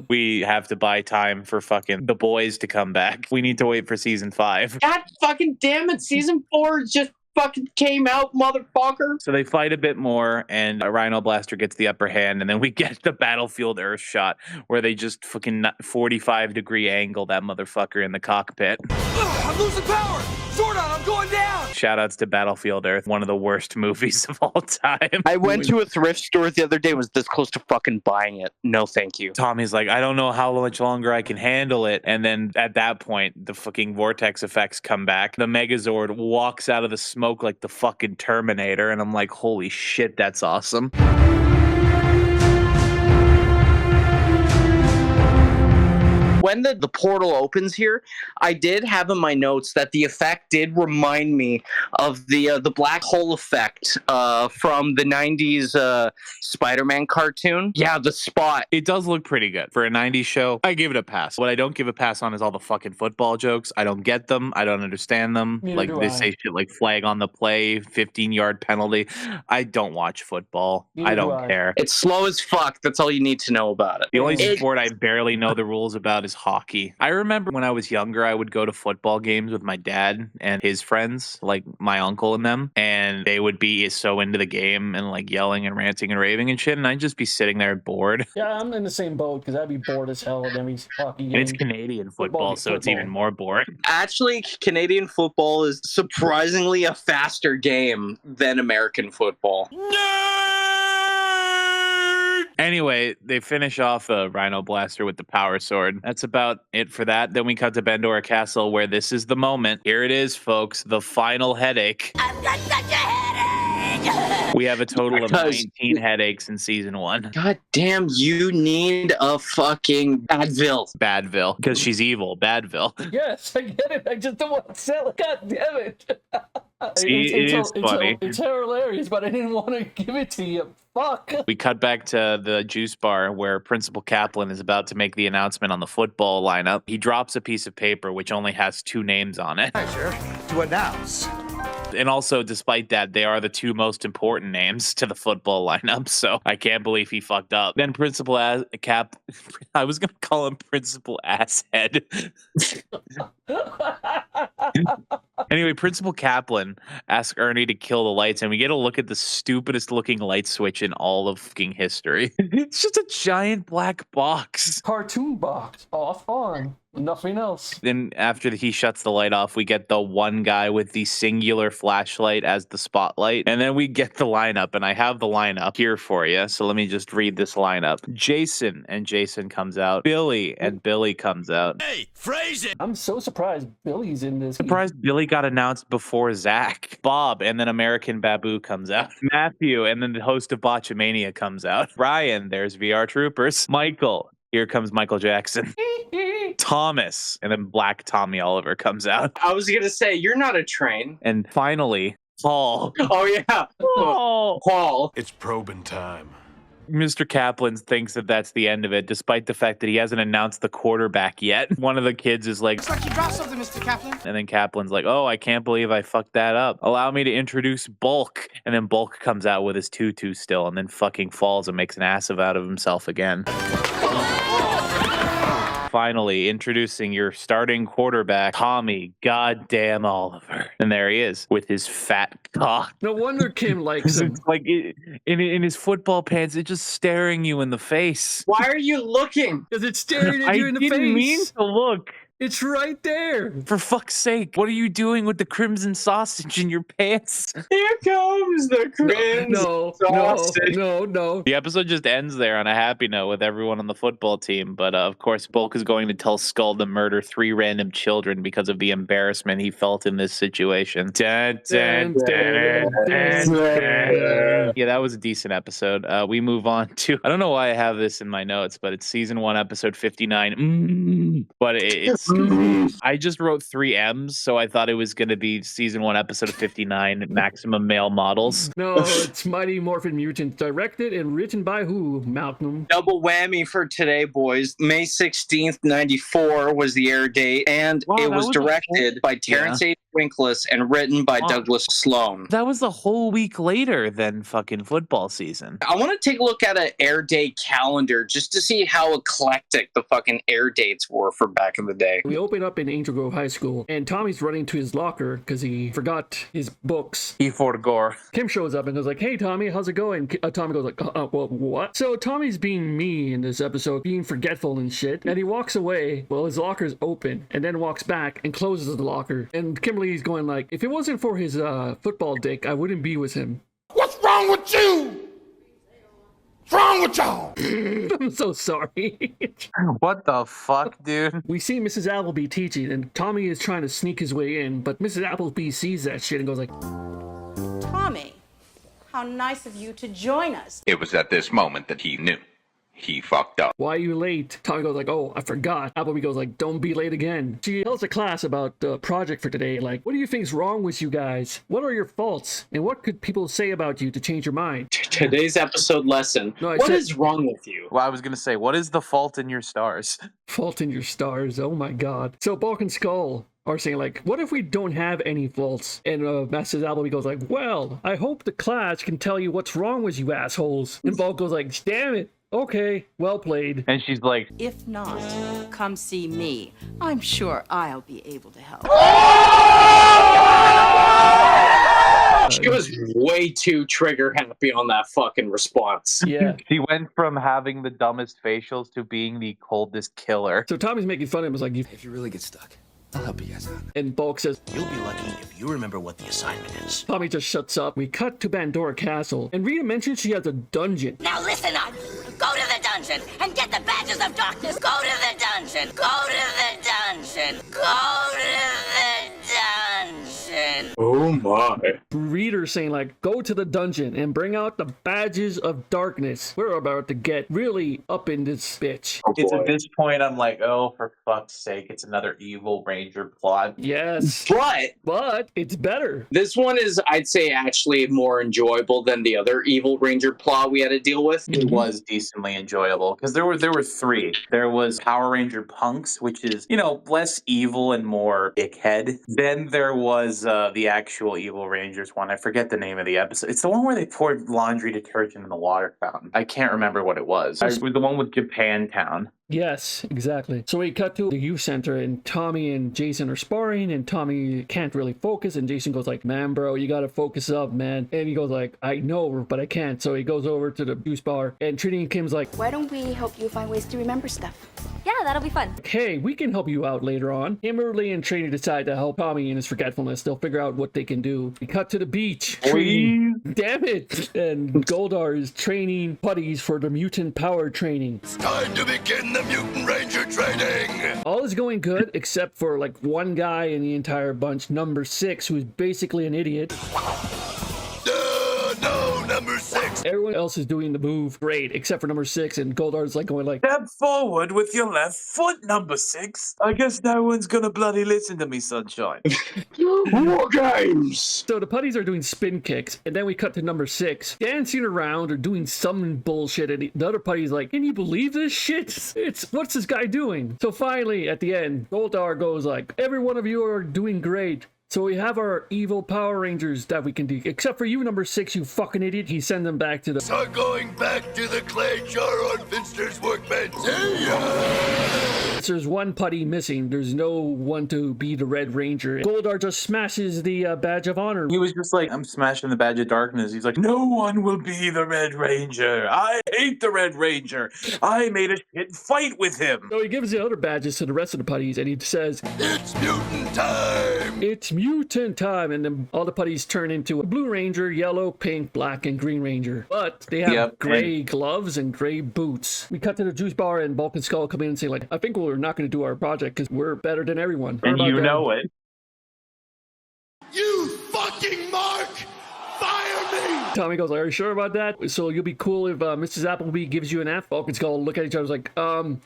We have to buy time for fucking the boys to come back. We need to wait for season 5. God fucking damn it, season 4 just fucking came out, motherfucker. So they fight a bit more, and a Rhino Blaster gets the upper hand, and then we get the Battlefield Earth shot where they just fucking 45-degree angle that motherfucker in the cockpit. I'm losing power! Zordon, I'm going down! Shoutouts to Battlefield Earth, one of the worst movies of all time. I went to a thrift store the other day and was this close to fucking buying it. No, thank you. Tommy's like, I don't know how much longer I can handle it. And then at that point, the fucking vortex effects come back. The Megazord walks out of the smoke like the fucking Terminator. And I'm like, holy shit, that's awesome. When the portal opens here, I did have in my notes that the effect did remind me of the black hole effect from the 90s Spider-Man cartoon. Yeah, the spot. It does look pretty good. For a 90s show, I give it a pass. What I don't give a pass on is all the fucking football jokes. I don't get them. I don't understand them. Neither like do they I. say shit like flag on the play, 15-yard penalty. I don't watch football. Neither I do don't I. care. It's slow as fuck. That's all you need to know about it. The only sport I barely know the rules about is hockey. I remember when I was younger, I would go to football games with my dad and his friends, like my uncle and them, and they would be so into the game and like yelling and ranting and raving and shit, and I'd just be sitting there bored. Yeah, I'm in the same boat because I'd be bored as hell at every hockey game. And it's Canadian football, so it's even more boring. Actually, Canadian football is surprisingly a faster game than American football. Anyway, they finish off the Rhino Blaster with the power sword. That's about it for that. Then we cut to Bandora Castle, where this is the moment. Here it is, folks. The final headache. I've got such a headache! We have a total of 19 headaches in season 1. God damn, you need a fucking Badville. Badville. Because she's evil. Badville. Yes, I get it. I just don't want to sell it. God damn it. See, it is funny. It's hilarious, but I didn't want to give it to you. Fuck. We cut back to the juice bar where Principal Kaplan is about to make the announcement on the football lineup. He drops a piece of paper which only has 2 names on it. Pleasure to announce. And also, despite that, they are the 2 most important names to the football lineup, so I can't believe he fucked up. Then Principal I was going to call him Principal Asshead. Anyway, Principal Kaplan asks Ernie to kill the lights, and we get a look at the stupidest looking light switch in all of fucking history. It's just a giant black box. Cartoon box. Off, on. Nothing else. Then after he shuts the light off, we get the one guy with the singular flashlight as the spotlight. And then we get the lineup, and I have the lineup here for you. So let me just read this lineup. Jason, and Jason comes out. Billy, and Billy comes out. Hey, phrase it! I'm so surprised Billy's in this. Surprised Billy got announced before Zach. Bob, and then American Babu comes out. Matthew, and then the host of Botchamania comes out. Ryan, there's VR Troopers. Michael, here comes Michael Jackson. Thomas, and then Black Tommy Oliver comes out. I was gonna say, you're not a train. And finally, Paul. Oh yeah, Paul. It's probing time. Mr. Kaplan thinks that that's the end of it, despite the fact that he hasn't announced the quarterback yet. One of the kids is like, Looks like you dropped something, Mr. Kaplan. and then Kaplan's like, oh, I can't believe I fucked that up. Allow me to introduce Bulk. And then Bulk comes out with his tutu still, and then fucking falls and makes an ass out of himself again. Finally, introducing your starting quarterback, Tommy Goddamn Oliver. And there he is with his fat cock. No wonder Kim likes him. It's like in his football pants, it's just staring you in the face. Why are you looking? Because it's staring at I you in the face. didn't mean to look. It's right there. For fuck's sake, what are you doing with the crimson sausage in your pants? Here comes the crimson sausage. No. The episode just ends there on a happy note with everyone on the football team. But of course, Bulk is going to tell Skull to murder 3 random children because of the embarrassment he felt in this situation. Yeah, that was a decent episode. We move on to, I don't know why I have this in my notes, but it's season 1, episode 59. But it's, I just wrote 3 M's, so I thought it was going to be season 1, episode 59, Maximum Male Models. No, it's Mighty Morphin Mutant, directed and written by who, Malcolm? Double whammy for today, boys. May 16th, 94 was the air date, and it was directed by Terrence A. Winkless and written by Douglas Sloan. That was a whole week later than fucking football season. I want to take a look at an air date calendar just to see how eclectic the fucking air dates were for back in the day. We open up in Angel Grove High School, and Tommy's running to his locker because he forgot his books. He forgot. Kim shows up and goes like, "Hey, Tommy, how's it going?" Tommy goes like, well, what? So Tommy's being me in this episode, being forgetful and shit, and he walks away while his locker's open, and then walks back and closes the locker. And Kimberly's going like, if it wasn't for his football dick, I wouldn't be with him. What's wrong with you? What's wrong with y'all? I'm so sorry. What the fuck, dude? We see Mrs. Appleby teaching, and Tommy is trying to sneak his way in, but Mrs. Appleby sees that shit and goes like, Tommy, how nice of you to join us. It was at this moment that he knew. He fucked up. "Why are you late?" Tommy goes like, "Oh, I forgot." Appleby goes like, "Don't be late again." She tells the class about the project for today, like, "What do you think's wrong with you guys? What are your faults? And what could people say about you to change your mind?" Today's episode lesson. What is wrong with you? Well, I was going to say, what is the fault in your stars? Fault in your stars. Oh my god. So Bulk and Skull are saying like, what if we don't have any faults? And Mrs. Appleby goes like, "Well, I hope the class can tell you what's wrong with you assholes." And Bulk goes like, "Damn it. Okay, well played." And she's like, If not, come see me. I'm sure I'll be able to help. She was way too trigger happy on that fucking response. Yeah. She went from having the dumbest facials to being the coldest killer. So Tommy's making fun of him. It's like, If you really get stuck, I'll help you guys out. and Bulk says, You'll be lucky if you remember what the assignment is. Tommy just shuts up. We cut to Bandora Castle, and Rita mentions she has a dungeon. Now listen up. Go to the dungeon and get the badges of darkness. Go to the dungeon. Go to the dungeon. Go to the dungeon. Oh my. Rita saying like, "Go to the dungeon and bring out the badges of darkness. We're about to get really up in this bitch." It's at this point I'm like, oh, for fuck's sake, it's another evil ranger plot. Yes. But it's better. This one is, I'd say, actually more enjoyable than the other evil ranger plot we had to deal with. It was decently enjoyable because there were 3. There was Power Ranger Punks, which is, you know, less evil and more dickhead. Then there was the actual Evil Rangers one. I forget the name of the episode. It's the one where they poured laundry detergent in the water fountain. I can't remember what it was. It was the one with Japantown. Yes, exactly. So we cut to the youth center, and Tommy and Jason are sparring, and Tommy can't really focus, and Jason goes like, "Man, bro, you gotta focus up, man." And he goes like, "I know, but I can't." So he goes over to the juice bar, and Trinity and Kim's like, Why don't we help you find ways to remember stuff? Yeah, that'll be fun. "Hey, we can help you out later on." Kimberly and Trinity decide to help Tommy in his forgetfulness. They'll figure out what they can do. We cut to the beach. Damn it! And Goldar is training putties for the mutant power training. It's time to begin the Mutant Ranger training. All is going good except for like one guy in the entire bunch, number 6, who's basically an idiot. No, number 6. Everyone else is doing the move great except for number 6, and Goldar's like going like, "Step forward with your left foot, number 6. I guess no one's gonna bloody listen to me, sunshine." War games! So the putties are doing spin kicks, and then we cut to number 6 dancing around or doing some bullshit, and the other putty's like, "Can you believe this shit? What's this guy doing?" So finally at the end, Goldar goes like, "Every one of you are doing great. So we have our evil Power Rangers that we can do. Except for you, number 6, you fucking idiot. He send them back to the... So going back to the clay jar on Finster's workbench. See ya! There's one putty missing. There's no one to be the Red Ranger. Goldar just smashes the badge of honor. He was just like, I'm smashing the badge of darkness. He's like, no one will be the Red Ranger. I hate the Red Ranger. I made a shit fight with him. So he gives the other badges to the rest of the putties, and he says, it's mutant time. It's mutant time. And then all the putties turn into a Blue Ranger, Yellow, Pink, Black, and Green Ranger. But they have gray gloves and gray boots. We cut to the juice bar, and Bulk and Skull come in and say, like, I think we're not going to do our project because we're better than everyone. And you know it. You fucking Mark! Fire me! Tommy goes, are you sure about that? So you'll be cool if Mrs. Appleby gives you an F? Bulk and Skull look at each other like,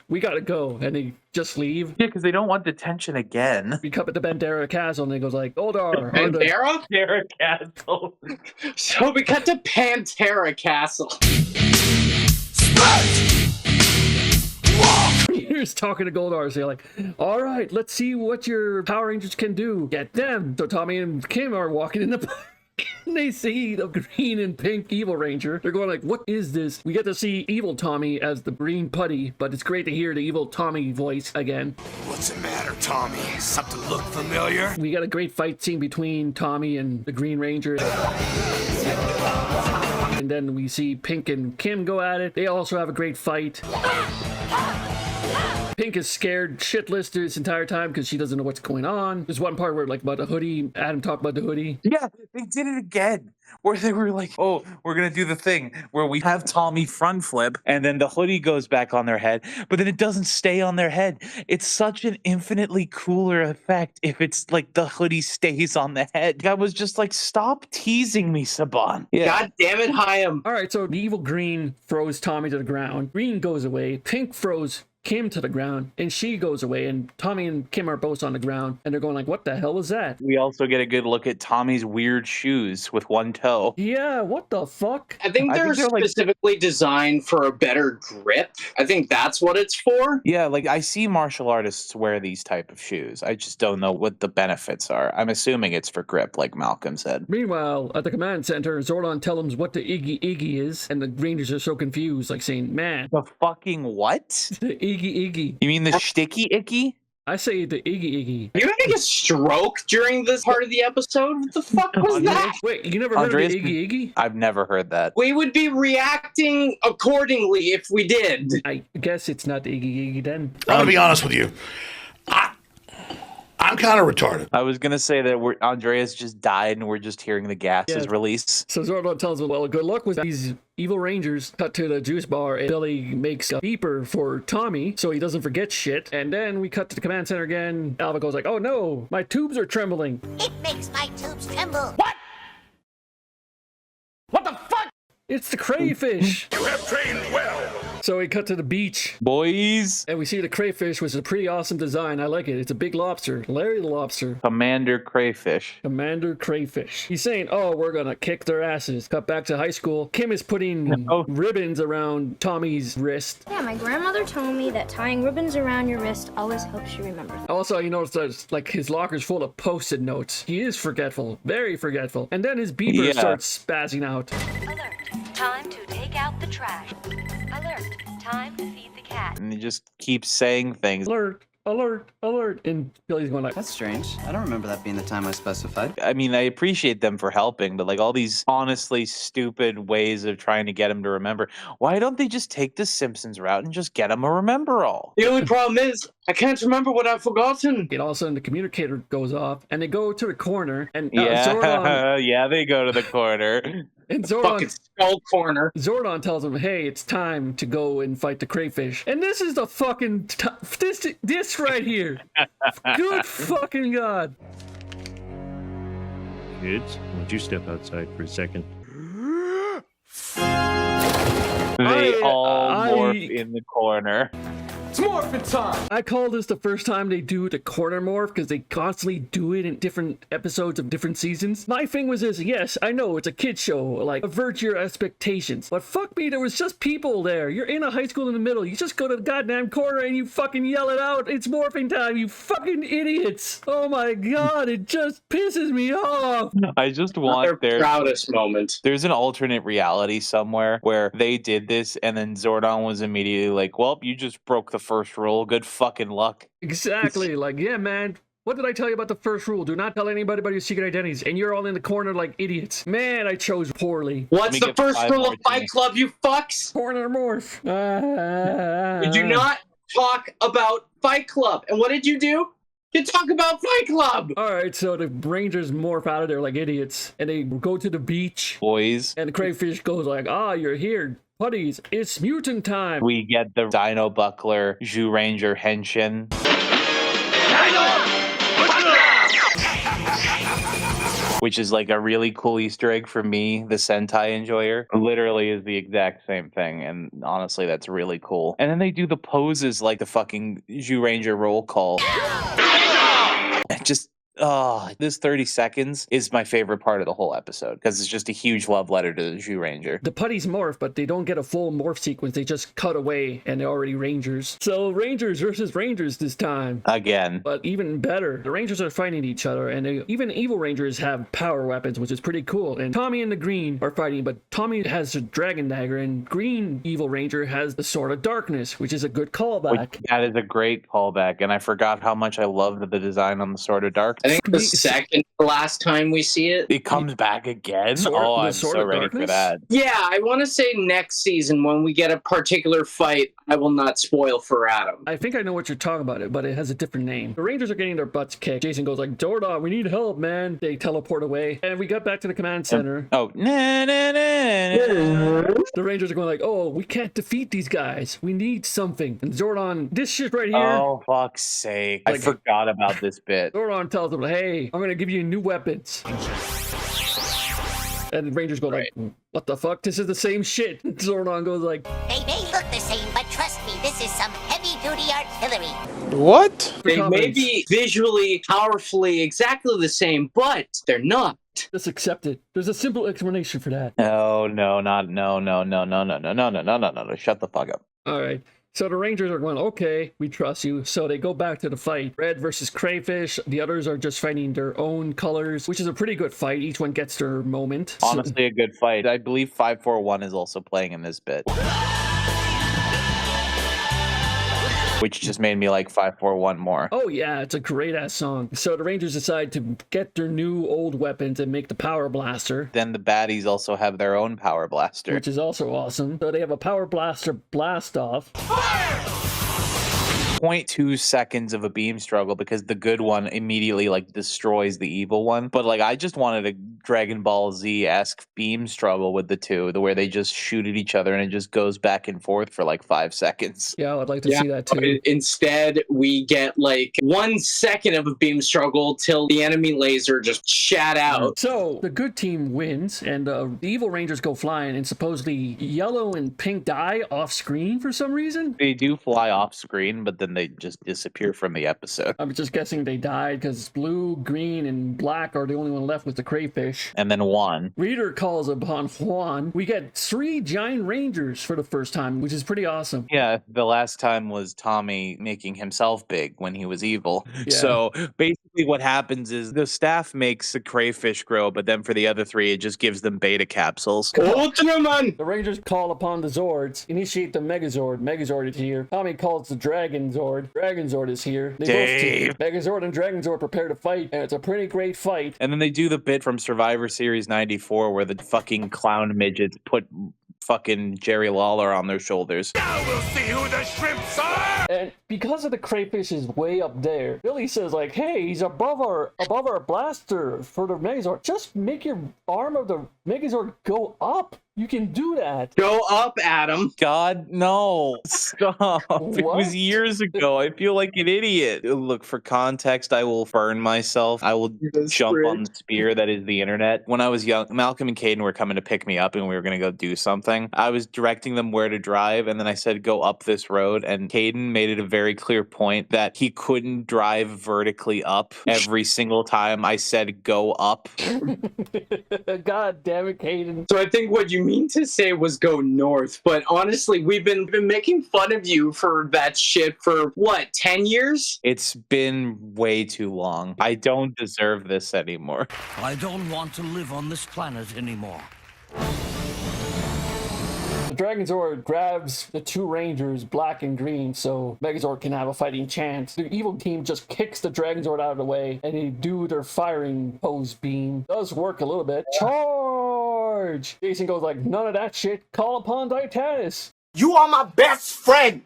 we gotta go. And they just leave. Yeah, because they don't want detention again. We come at the Bandera Castle, and they goes like, Goldar. Bandera? Bandera Castle. So we cut to Pantera Castle. Here's talking to Goldar, so like, all right, let's see what your Power Rangers can do. Get them. So Tommy and Kim are walking in the park. They see the green and pink Evil Ranger. They're going like, what is this? We get to see Evil Tommy as the green putty, but it's great to hear the Evil Tommy voice again. What's the matter, Tommy? Something look familiar? We got a great fight scene between Tommy and the Green Ranger. And then we see Pink and Kim go at it. They also have a great fight. Pink is scared shitless this entire time because she doesn't know what's going on. There's one part where, like, about the hoodie, Adam talked about the hoodie. Yeah, they did it again. Where they were like, oh, we're going to do the thing where we have Tommy front flip and then the hoodie goes back on their head, but then it doesn't stay on their head. It's such an infinitely cooler effect if it's like the hoodie stays on the head. I was just like, stop teasing me, Saban. Yeah. God damn it, Chaim. All right, so the evil green throws Tommy to the ground. Green goes away. Pink throws Kim to the ground, and she goes away, and Tommy and Kim are both on the ground, and they're going like, what the hell was that? We also get a good look at Tommy's weird shoes with one toe. Yeah, what the fuck? I think they're specifically like designed for a better grip. I think that's what it's for. Yeah, like I see martial artists wear these type of shoes. I just don't know what the benefits are. I'm assuming it's for grip, like Malcolm said. Meanwhile, at the command center, Zordon tells them what the Iggy Iggy is, and the Rangers are so confused, like saying, man. The fucking what? The Iggy Iggy. You mean the sticky icky? I say the Iggy Iggy. Are you having a stroke during this part of the episode? What the fuck was that? Wait, you never heard of the Iggy Iggy? I've never heard that. We would be reacting accordingly if we did. I guess it's not the Iggy Iggy then. I'm gonna be honest with you. I'm kind of retarded. I was gonna say that Andreas just died and we're just hearing the gases release. So Zordon tells him, well, good luck with these evil Rangers. Cut to the juice bar, and Billy makes a beeper for Tommy so he doesn't forget shit. And then we cut to the command center again. Alva goes like, oh no, my tubes are trembling. It makes my tubes tremble. What? What the fuck? It's the crayfish. You have trained well. So we cut to the beach. Boys. And we see the crayfish, which is a pretty awesome design. I like it. It's a big lobster. Larry the lobster. Commander Crayfish. Commander Crayfish. He's saying, oh, we're going to kick their asses. Cut back to high school. Kim is putting ribbons around Tommy's wrist. Yeah, my grandmother told me that tying ribbons around your wrist always helps you remember. Also, you notice that like his locker's full of Post-it notes. He is forgetful. Very forgetful. And then his beeper starts spazzing out. Alert. Time to take out the trash. Alert. Time to feed the cat. And he just keeps saying things. Alert. Alert, alert. And Billy's going like, that's strange. I don't remember that being the time I specified. I mean, I appreciate them for helping, but like all these honestly stupid ways of trying to get him to remember. Why don't they just take the Simpsons route and just get him a remember all? The only problem is I can't remember what I've forgotten. And all of a sudden the communicator goes off and they go to the corner and Zordon, yeah, they go to the corner. And fucking skull corner. Zordon tells him, hey, it's time to go and fight the crayfish. And this is the fucking this right here. Good fucking God. Kids, won't you step outside for a second? They all morph in the corner. It's morphin' time! I call this the first time they do the corner morph because they constantly do it in different episodes of different seasons. My thing was this, yes, I know it's a kid show, like avert your expectations, but fuck me, there was just people there. You're in a high school in the middle. You just go to the goddamn corner and you fucking yell it out. It's morphing time, you fucking idiots. Oh my god, it just pisses me off. I just want Their proudest moment. There's an alternate reality somewhere where they did this and then Zordon was immediately like, well, you just broke the first rule. Good fucking luck. Exactly. Like, yeah, man. What did I tell you about the first rule? Do not tell anybody about your secret identities. And you're all in the corner like idiots. Man, I chose poorly. What's the first rule of Fight Club, you fucks? Corner morph. You do not talk about Fight Club. And what did you do? You talk about Fight Club! Alright, so the Rangers morph out of there like idiots. And they go to the beach. Boys. And the crayfish goes like, ah, you're here. Putties, it's mutant time. We get the Dino Buckler, Zhu Ranger Henshin. Which is like a really cool Easter egg for me, the Sentai enjoyer. Literally is the exact same thing, and honestly, that's really cool. And then they do the poses like the fucking Zhu Ranger roll call. Just, this 30 seconds is my favorite part of the whole episode because it's just a huge love letter to the Zhu Ranger. The putties morph, but they don't get a full morph sequence. They just cut away and they're already Rangers. So Rangers versus Rangers this time. Again. But even better, the Rangers are fighting each other and even evil Rangers have power weapons, which is pretty cool. And Tommy and the Green are fighting, but Tommy has a dragon dagger and Green Evil Ranger has the Sword of Darkness, which is a good callback. That is a great callback, and I forgot how much I loved the design on the Sword of Darkness. I think the second last time we see it. It comes back again? I'm so ready for that. Yeah, I want to say next season when we get a particular fight, I will not spoil for Adam. I think I know what you're talking about, but it has a different name. The Rangers are getting their butts kicked. Jason goes like, Zordon, we need help, man. They teleport away, and we got back to the command center. Oh, nah, nah, nah, nah. The Rangers are going like, oh, we can't defeat these guys. We need something. And Zordon, this shit right here. Oh, fuck's sake. I forgot about this bit. Zordon tells them, hey, I'm going to give you new weapons. And the Rangers go like, what the fuck? This is the same shit. Zordon goes like, They may look the same, but trust me, this is some heavy-duty artillery. What? They may be visually, powerfully exactly the same, but they're not. Just accept it. There's a simple explanation for that. No. Shut the fuck up. All right. So the Rangers are going, okay, we trust you. So they go back to the fight. Red versus Crayfish. The others are just fighting their own colors, which is a pretty good fight. Each one gets their moment. Honestly, a good fight. I believe 541 is also playing in this bit. Which just made me like 541 more. Oh yeah, it's a great ass song. So the Rangers decide to get their new old weapons and make the Power Blaster. Then the baddies also have their own Power Blaster. Which is also awesome. So they have a Power Blaster blast off. Fire! 0.2 seconds of a beam struggle because the good one immediately like destroys the evil one. But like I just wanted a Dragon Ball Z-esque beam struggle with the two, the where they just shoot at each other and it just goes back and forth for like 5 seconds. Yeah, I'd like to see that too. Instead, we get like 1 second of a beam struggle till the enemy laser just shat out. So the good team wins and the evil Rangers go flying and supposedly yellow and pink die off screen for some reason. They do fly off screen, but then they just disappear from the episode. I'm just guessing they died because blue, green, and black are the only one left with the crayfish. And then Juan. Reader calls upon Juan. We get 3 giant Rangers for the first time, which is pretty awesome. Yeah, the last time was Tommy making himself big when he was evil. Yeah. So basically what happens is the staff makes the crayfish grow, but then for the other 3, it just gives them beta capsules. The Rangers call upon the Zords, initiate the Megazord. Megazord is here. Tommy calls the Dragon Zord. Dragon Zord is here. They both Megazord and Dragon Zord prepare to fight, and it's a pretty great fight. And then they do the bit from Survivor Series 94 where the fucking clown midgets put fucking Jerry Lawler on their shoulders. Now we'll see who the shrimps are! And because of the crayfish is way up there, Billy says like, hey, he's above our blaster for the Megazord. Just make your arm of the Megazord go up. You can do that. Go up, Adam. God, no. Stop. It was years ago. I feel like an idiot. Look, for context, I will burn myself. I will jump on the spear that is the internet. When I was young, Malcolm and Caden were coming to pick me up and we were going to go do something. I was directing them where to drive, and then I said, go up this road. And Caden made it a very clear point that he couldn't drive vertically up every single time I said, go up. God damn it, Caden. So I think what you mean to say was go north, but honestly, we've been making fun of you for that shit for, what, 10 years? It's been way too long. I don't deserve this anymore. I don't want to live on this planet anymore. The Dragonzord grabs the two Rangers, black and green, so Megazord can have a fighting chance. The evil team just kicks the Dragonzord out of the way, and they do their firing pose beam. Does work a little bit. Charge! Jason goes like, none of that shit. Call upon Titanus. You are my best friend.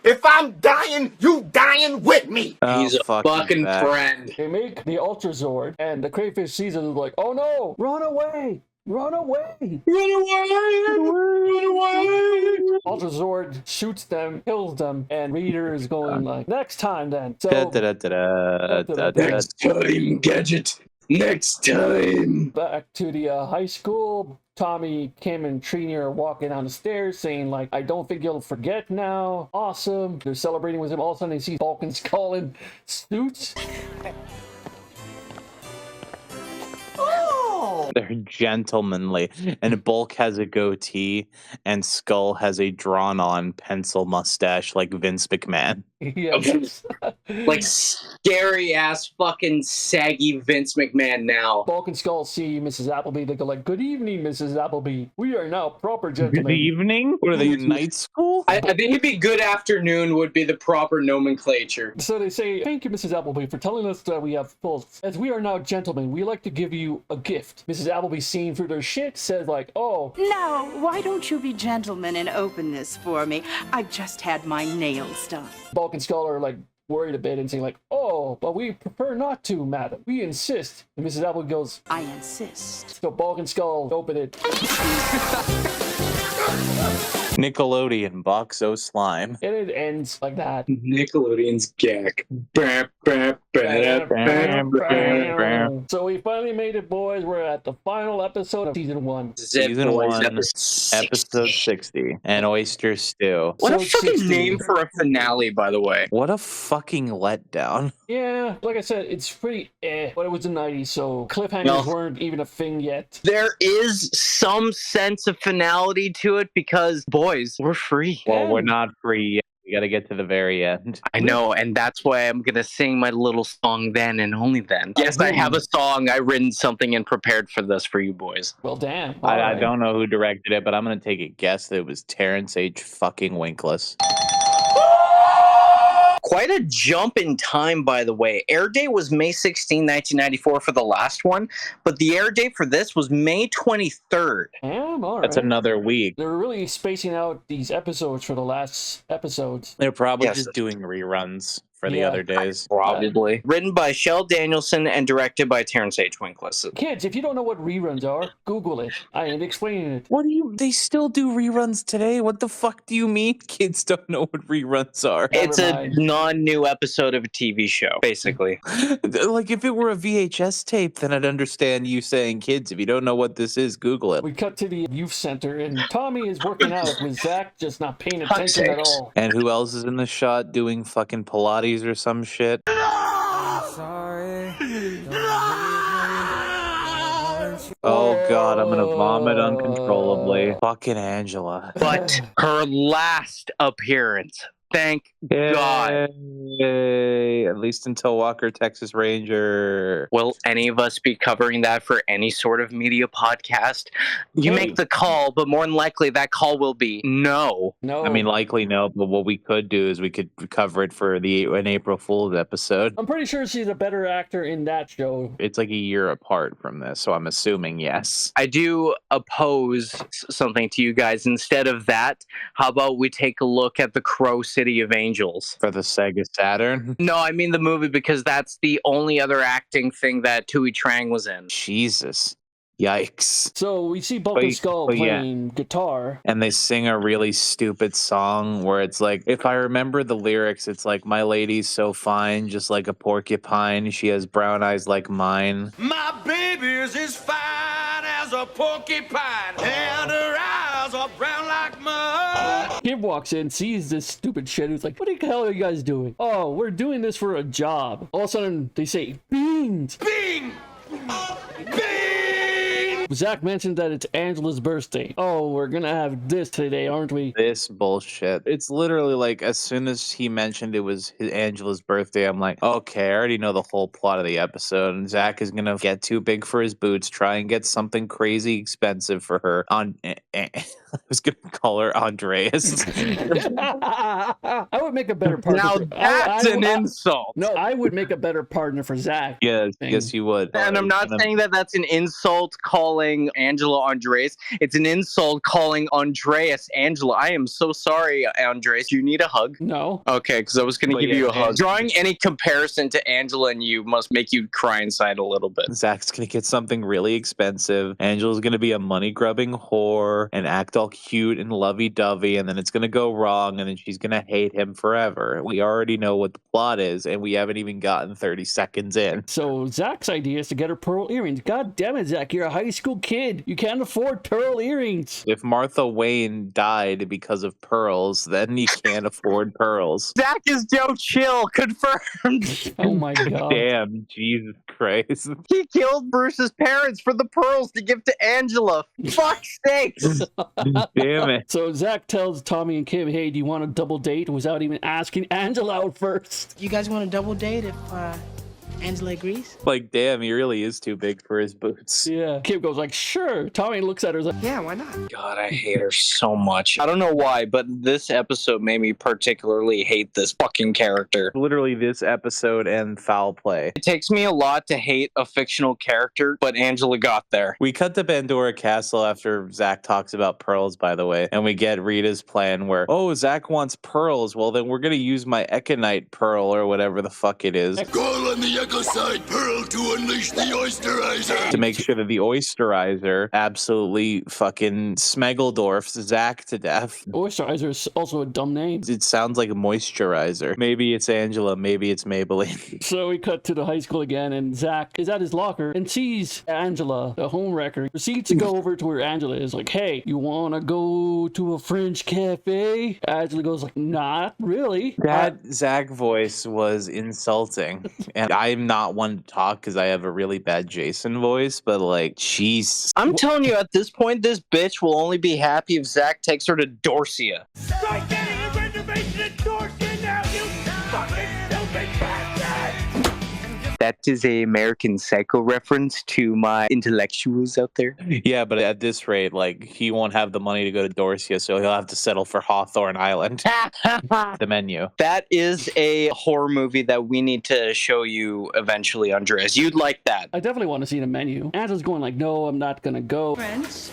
If I'm dying, you dying with me. He's a fucking friend. They make the Ultra Zord, and the crayfish sees it and is like, oh no, run away! Run away! Run away! Run away! Ultra Zord shoots them, kills them, and Reader is going like, next time then. So, Next time, Gadget. Next time. Back to the high school. Tommy, Kim, and Trini are walking down the stairs saying like, I don't think you'll forget now. Awesome. They're celebrating with him. All of a sudden they see Falcon's calling suits. They're gentlemanly. And Bulk has a goatee, and Skull has a drawn-on pencil mustache like Vince McMahon. Yes. Like scary-ass fucking saggy Vince McMahon now. Bulk and Skull see Mrs. Appleby. They go like, good evening, Mrs. Appleby. We are now proper gentlemen. Good evening? What are they, in night school? I think it'd be good afternoon would be the proper nomenclature. So they say, thank you, Mrs. Appleby, for telling us that we have full. As we are now gentlemen, we like to give you a gift. Mrs. Appleby, seeing through their shit, says like, oh. Now, why don't you be gentlemen and open this for me? I've just had my nails done. Bulk and Skull are like worried a bit and saying like, oh, but we prefer not to, madam. We insist. And Mrs. Appleby goes, I insist. So Bulk and Skull open it. Nickelodeon box o slime. And it ends like that. Nickelodeon's gag. So we finally made it, boys. We're at the final episode of season 1. Season 1, episode 60. And Oyster Stew. What a So fucking 60. name for a finale, by the way. What a fucking letdown. Yeah, like I said, it's pretty but it was the 90s, so cliffhangers weren't even a thing yet. There is some sense of finality to it because, boys, we're free. Well, we're not free yet. We gotta get to the very end. I know, and that's why I'm gonna sing my little song then and only then. Yes, I have a song. I written something and prepared for this for you boys. Well, damn. I don't know who directed it, but I'm gonna take a guess that it was Terrence H. fucking Winkless. Quite a jump in time, by the way. Air date was May 16, 1994 for the last one, but the air date for this was May 23rd. Damn, all right. That's another week. They're really spacing out these episodes for the last episodes. They're probably just doing reruns for the other days. Probably. Written by Shel Danielson and directed by Terrence H. Winkless. Kids, if you don't know what reruns are, Google it. I ain't explaining it. What do you... They still do reruns today? What the fuck do you mean kids don't know what reruns are? It's a non-new episode of a TV show, basically. Like, if it were a VHS tape, then I'd understand you saying, kids, if you don't know what this is, Google it. We cut to the youth center, and Tommy is working out with Zach, just not paying attention at all. And who else is in the shot doing fucking Pilates or some shit? Oh god, I'm gonna vomit uncontrollably. Fucking Angela. But her last appearance. Thank God. Yay. At least until Walker, Texas Ranger. Will any of us be covering that for any sort of media podcast? You make the call, but more than likely that call will be no. I mean, likely no, but what we could do is we could cover it for an April Fool's episode. I'm pretty sure she's a better actor in that show. It's like a year apart from this, so I'm assuming yes. I do oppose something to you guys. Instead of that, how about we take a look at the Crow City of Angels? For the Sega Saturn? No, I mean the movie because that's the only other acting thing that Tui Trang was in. Jesus. Yikes. So we see Bulk and Skull playing guitar. And they sing a really stupid song where it's like, if I remember the lyrics, it's like, my lady's so fine, just like a porcupine. She has brown eyes like mine. My baby's as fine as a porcupine, and her eyes are brown like mud. Kid walks in, sees this stupid shit. He's like, what the hell are you guys doing? Oh, we're doing this for a job. All of a sudden, they say, beans. Bing! Bing! Zach mentioned that it's Angela's birthday. Oh, we're gonna have this today, aren't we? This bullshit. It's literally like, as soon as he mentioned it was Angela's birthday, I'm like, okay, I already know the whole plot of the episode. And Zach is gonna get too big for his boots, try and get something crazy expensive for her. I was gonna call her Andreas. I would make a better partner. Now that's an insult. No, I would make a better partner for Zach. Yes, you would. And I'm not saying that that's an insult calling Angela Andreas. It's an insult calling Andreas Angela. I am so sorry, Andreas. Do you need a hug? No. Okay, because I was going to give you a hug. Drawing any comparison to Angela and you must make you cry inside a little bit. Zach's gonna get something really expensive. Angela's gonna be a money-grubbing whore and act all cute and lovey-dovey, and then it's gonna go wrong, and then she's gonna hate him forever. We already know what the plot is, and we haven't even gotten 30 seconds in. So Zach's idea is to get her pearl earrings. God damn it, Zach, you're a high school kid. You can't afford pearl earrings. If Martha Wayne died because of pearls, then you can't afford pearls. Zach is Joe Chill, confirmed. Oh my god. Damn, Jesus Christ. He killed Bruce's parents for the pearls to give to Angela. Fuck's sakes. Damn it. So Zach tells Tommy and Kim, hey, do you want a double date? Without even asking Angela out first. You guys want a double date if Angela agrees? Like, damn, he really is too big for his boots. Yeah. Kim goes like, sure. Tommy looks at her like, yeah, why not? God, I hate her so much. I don't know why, but this episode made me particularly hate this fucking character. Literally this episode and foul play. It takes me a lot to hate a fictional character, but Angela got there. We cut to Bandora Castle after Zach talks about pearls, by the way, and we get Rita's plan where, oh, Zach wants pearls. Well, then we're going to use my Econite pearl or whatever the fuck it is. Call on the Ecoside Pearl to unleash the Oysterizer. To make sure that the Oysterizer absolutely fucking Smeggledorfs Zach to death. Oysterizer is also a dumb name. It sounds like a moisturizer. Maybe it's Angela, maybe it's Maybelline. So we cut to the high school again, and Zach is at his locker and sees Angela, the homewrecker. Proceeds to go over to where Angela is, like, hey, you wanna go to a French cafe? Angela goes like, not really. That Zach voice was insulting. And I'm not one to talk because I have a really bad Jason voice, but like, jeez. I'm telling you, at this point, this bitch will only be happy if Zach takes her to Dorsia. Start getting a reservation at Dorsia now, you fucking stupid bastard! That is a American Psycho reference to my intellectuals out there. Yeah, but at this rate, like, he won't have the money to go to Dorsia, so he'll have to settle for Hawthorne Island. The menu. That is a horror movie that we need to show you eventually, Andreas. You'd like that. I definitely want to see the menu. Angela's going like, no, I'm not gonna go. French?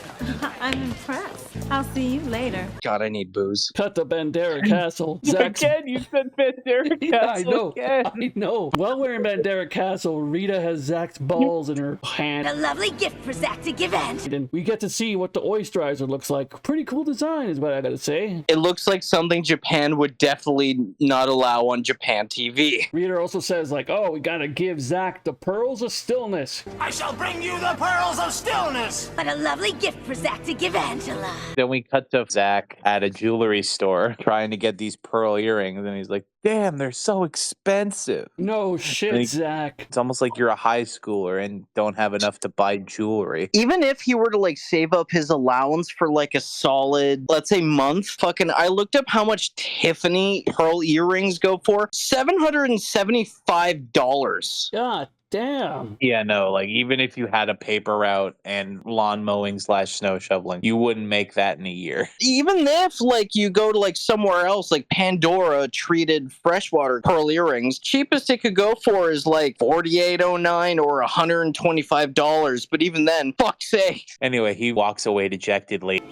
I'm impressed. I'll see you later. God, I need booze. Cut to Bandera Castle. Again, you said Bandera Castle. Yeah, I know. Again. I know. While we're in Bandera Castle, Rita has Zach's balls in her hand. A lovely gift for Zach to give Aunt. And we get to see what the Oysterizer looks like. Pretty cool design is what I gotta say. It looks like something Japan would definitely not allow on Japan TV. Rita also says like, oh, we gotta give Zach the pearls of stillness. I shall bring you the pearls of stillness. But a lovely gift for Zach to give Angela. Then we cut to Zach at a jewelry store trying to get these pearl earrings, and he's like, damn, they're so expensive. No shit, Zach. It's almost like you're a high schooler and don't have enough to buy jewelry. Even if he were to like save up his allowance for like a solid, let's say, month, fucking, I looked up how much Tiffany pearl earrings go for. $775. God damn. Yeah, no, like, even if you had a paper route and lawn mowing / snow shoveling, you wouldn't make that in a year. Even if, like, you go to, like, somewhere else, like Pandora treated freshwater pearl earrings, cheapest it could go for is, like, $48.09 or $125. But even then, fuck's sake. Anyway, he walks away dejectedly.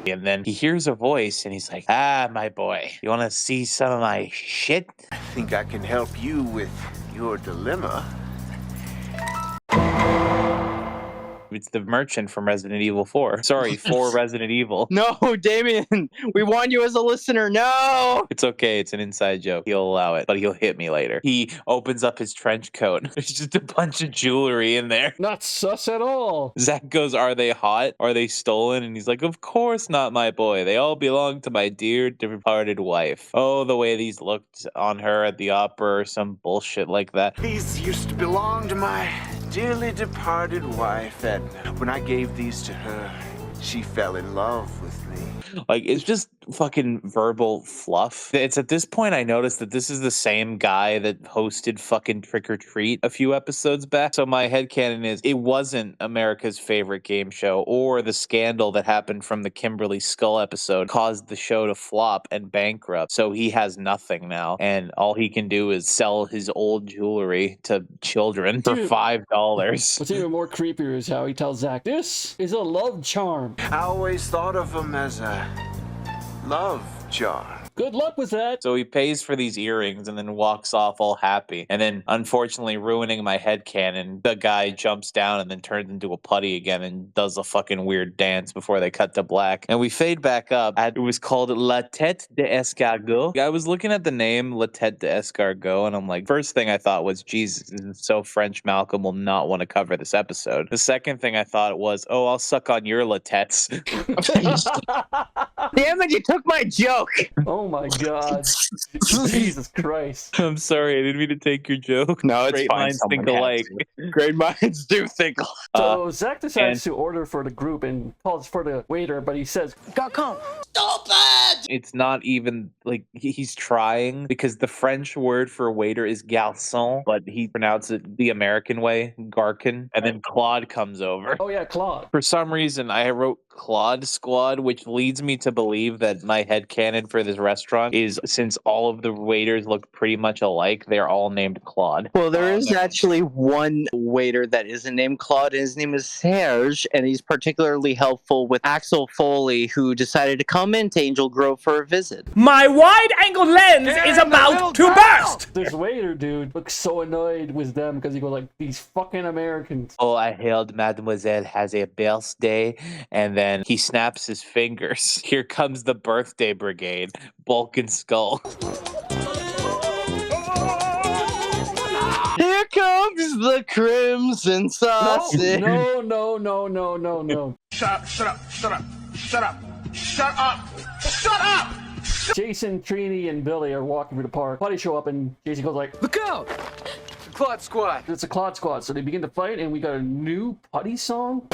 And then he hears a voice and he's like, ah, my boy, you want to see some of my shit? I think I can help you with your dilemma. It's the merchant from Resident Evil 4. Sorry, 4 Resident Evil. No, Damien, we want you as a listener. No. It's okay. It's an inside joke. He'll allow it, but he'll hit me later. He opens up his trench coat. There's just a bunch of jewelry in there. Not sus at all. Zach goes, "Are they hot? Are they stolen?" And he's like, "Of course not, my boy. They all belong to my dear departed wife." Oh, the way these looked on her at the opera or some bullshit like that. These used to belong to my dearly departed wife, and when I gave these to her, she fell in love with me. Like, it's just fucking verbal fluff. It's at this point I noticed that this is the same guy that hosted fucking Trick or Treat a few episodes back. So my headcanon is it wasn't America's favorite game show, or the scandal that happened from the Kimberly Skull episode caused the show to flop and bankrupt. So he has nothing now, and all he can do is sell his old jewelry to children for $5. What's even more creepier is how he tells Zach, "This is a love charm." I always thought of him as a love charm. Good luck with that. So he pays for these earrings and then walks off all happy. And then, unfortunately, ruining my headcanon, the guy jumps down and then turns into a putty again and does a fucking weird dance before they cut to black. And we fade back up. It was called La Tête d'Escargot. I was looking at the name La Tête d'Escargot, and I'm like, first thing I thought was, Jesus, this is so French. Malcolm will not want to cover this episode. The second thing I thought was, oh, I'll suck on your La Têtes. Damn it, you took my joke. Oh my God. Jesus Christ. I'm sorry, I didn't mean to take your joke. No, it's Great fine. minds think Someone alike. Great minds do think alike. So Zach decides to order for the group and calls for the waiter, but he says, "GARKON." It's not even like he's trying, because the French word for waiter is garçon, but he pronounced it the American way, Garkon. And then Claude comes over. Oh yeah, Claude. For some reason, I wrote Claude Squad, which leads me to believe that my headcanon for this restaurant is, since all of the waiters look pretty much alike, they're all named Claude. Well, there is actually one waiter that isn't named Claude, and his name is Serge, and he's particularly helpful with Axel Foley, who decided to come into Angel Grove for a visit. My wide-angle lens is about to burst! This waiter dude looks so annoyed with them because he goes like, "These fucking Americans." Oh, I heard Mademoiselle has a birthday, and then he snaps his fingers. Here comes the birthday brigade, Bulk and Skull. Here comes the Crimson Sausage. No. Shut up! Jason, Trini, and Billy are walking through the park. Putty show up, and Jason goes like, Look out! The Claude Squad. "It's a Claude Squad." So they begin to fight, and we got a new Putty song.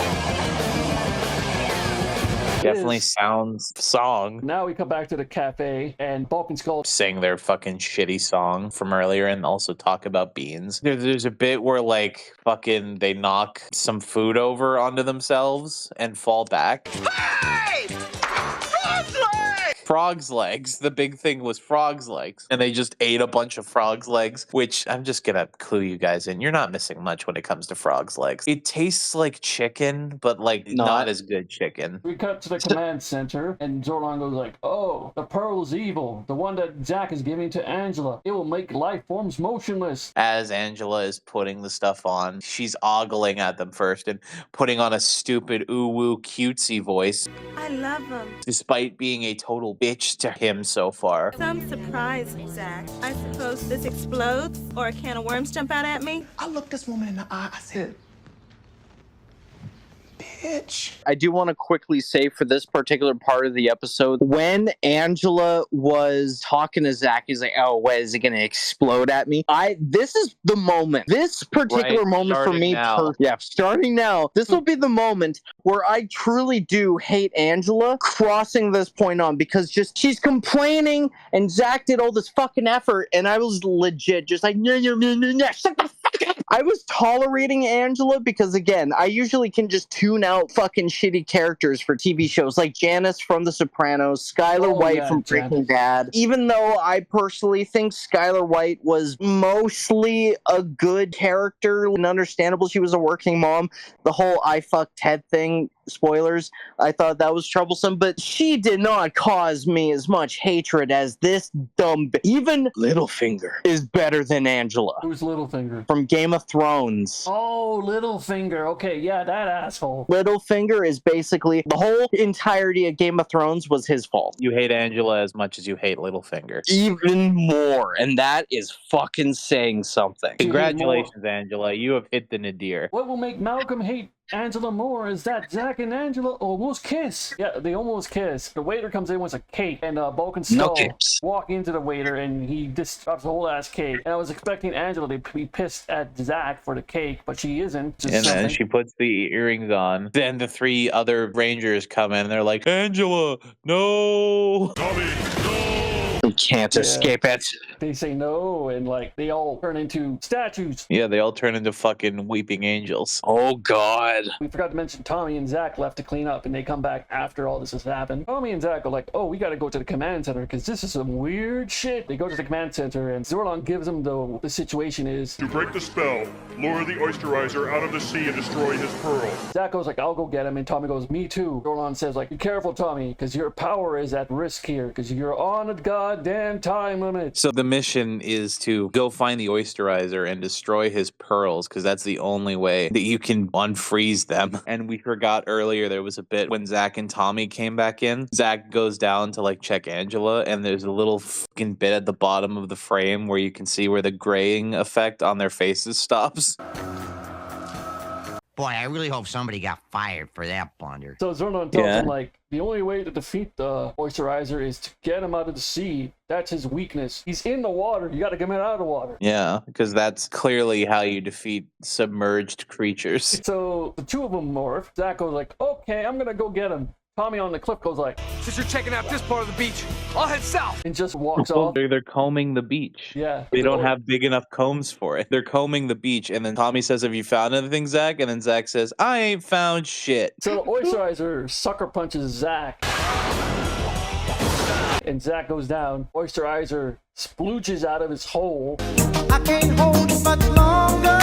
Definitely sounds song. Now we come back to the cafe, and Bulk and Skull Sing their fucking shitty song from earlier and also talk about beans. There's a bit where like fucking they knock some food over onto themselves and fall back. Hey! Frog's legs. The big thing was frog's legs. And they just ate a bunch of frog's legs, which I'm just gonna clue you guys in. You're not missing much when it comes to frog's legs. It tastes like chicken, but like not as good chicken. We cut to the command center, and Zordon goes like, "Oh, the pearl's evil. The one that Zack is giving to Angela. It will make life forms motionless." As Angela is putting the stuff on, she's ogling at them first and putting on a stupid ooh-woo cutesy voice, I love them. despite being a total bitch to him so far. So I'm surprised, Zack. I suppose this explodes, or a can of worms jump out at me? I looked this woman in the eye. I said, bitch. I do want to quickly say for this particular part of the episode, when Angela was talking to Zach, he's like, "Oh, what, is it going to explode at me?" This is the moment. This particular moment for me, starting now, this will be the moment where I truly do hate Angela crossing this point on, because just she's complaining and Zach did all this fucking effort, and I was legit just like, shut the fuck up. I was tolerating Angela because, again, I usually can just tune out fucking shitty characters for TV shows like Janice from The Sopranos, Skylar White from Breaking Bad. Even though I personally think Skylar White was mostly a good character and understandable, she was a working mom. The whole I fuck Ted thing spoilers. I thought that was troublesome, but she did not cause me as much hatred as this dumb. Even Littlefinger is better than Angela. Who's Littlefinger? From Game of Thrones. Oh, Littlefinger. Okay, yeah, that asshole. Littlefinger is basically the whole entirety of Game of Thrones was his fault. You hate Angela as much as you hate Littlefinger. Even more, and that is fucking saying something. Congratulations, Angela. You have hit the nadir. What will make Malcolm hate Angela more is that Zack and Angela almost kiss. Yeah, they almost kiss. The waiter comes in with a cake, and Bulk and Skull walk into the waiter, and he just drops the whole ass cake. And I was expecting Angela to be pissed at Zack for the cake, but she isn't. And then she puts the earrings on. Then the 3 other Rangers come in, and they're like, Angela, no! Tommy, no! We can't escape it. They say no, and like they all turn into statues. Yeah, they all turn into fucking weeping angels. Oh god. We forgot to mention Tommy and Zack left to clean up, and they come back after all this has happened. Tommy and Zack are like, oh, we gotta go to the command center because this is some weird shit. They go to the command center, and Zordon gives them the situation is to break the spell, lure the oysterizer out of the sea and destroy his pearl. Zack goes like, I'll go get him, and Tommy goes, me too. Zordon says like, be careful, Tommy, because your power is at risk here, because you're on a goddamn time limit. So the mission is to go find the oysterizer and destroy his pearls, because that's the only way that you can unfreeze them. And we forgot earlier there was a bit when Zack and Tommy came back in. Zack goes down to like check Angela, and there's a little fucking bit at the bottom of the frame where you can see where the graying effect on their faces stops. Boy, I really hope somebody got fired for that blunder. So Zordon tells him, like, the only way to defeat the oysterizer is to get him out of the sea. That's his weakness. He's in the water. You gotta get him out of the water. Yeah, because that's clearly how you defeat submerged creatures. So the 2 of them morph. Zack goes like, okay, I'm gonna go get him. Tommy on the cliff goes like, since you're checking out this part of the beach, I'll head south. And just walks off. They're combing the beach. Yeah. They don't have big enough combs for it. They're combing the beach. And then Tommy says, have you found anything, Zack? And then Zack says, I ain't found shit. So the oysterizer sucker punches Zack. And Zack goes down. Oysterizer splooges out of his hole. I can't hold it much longer.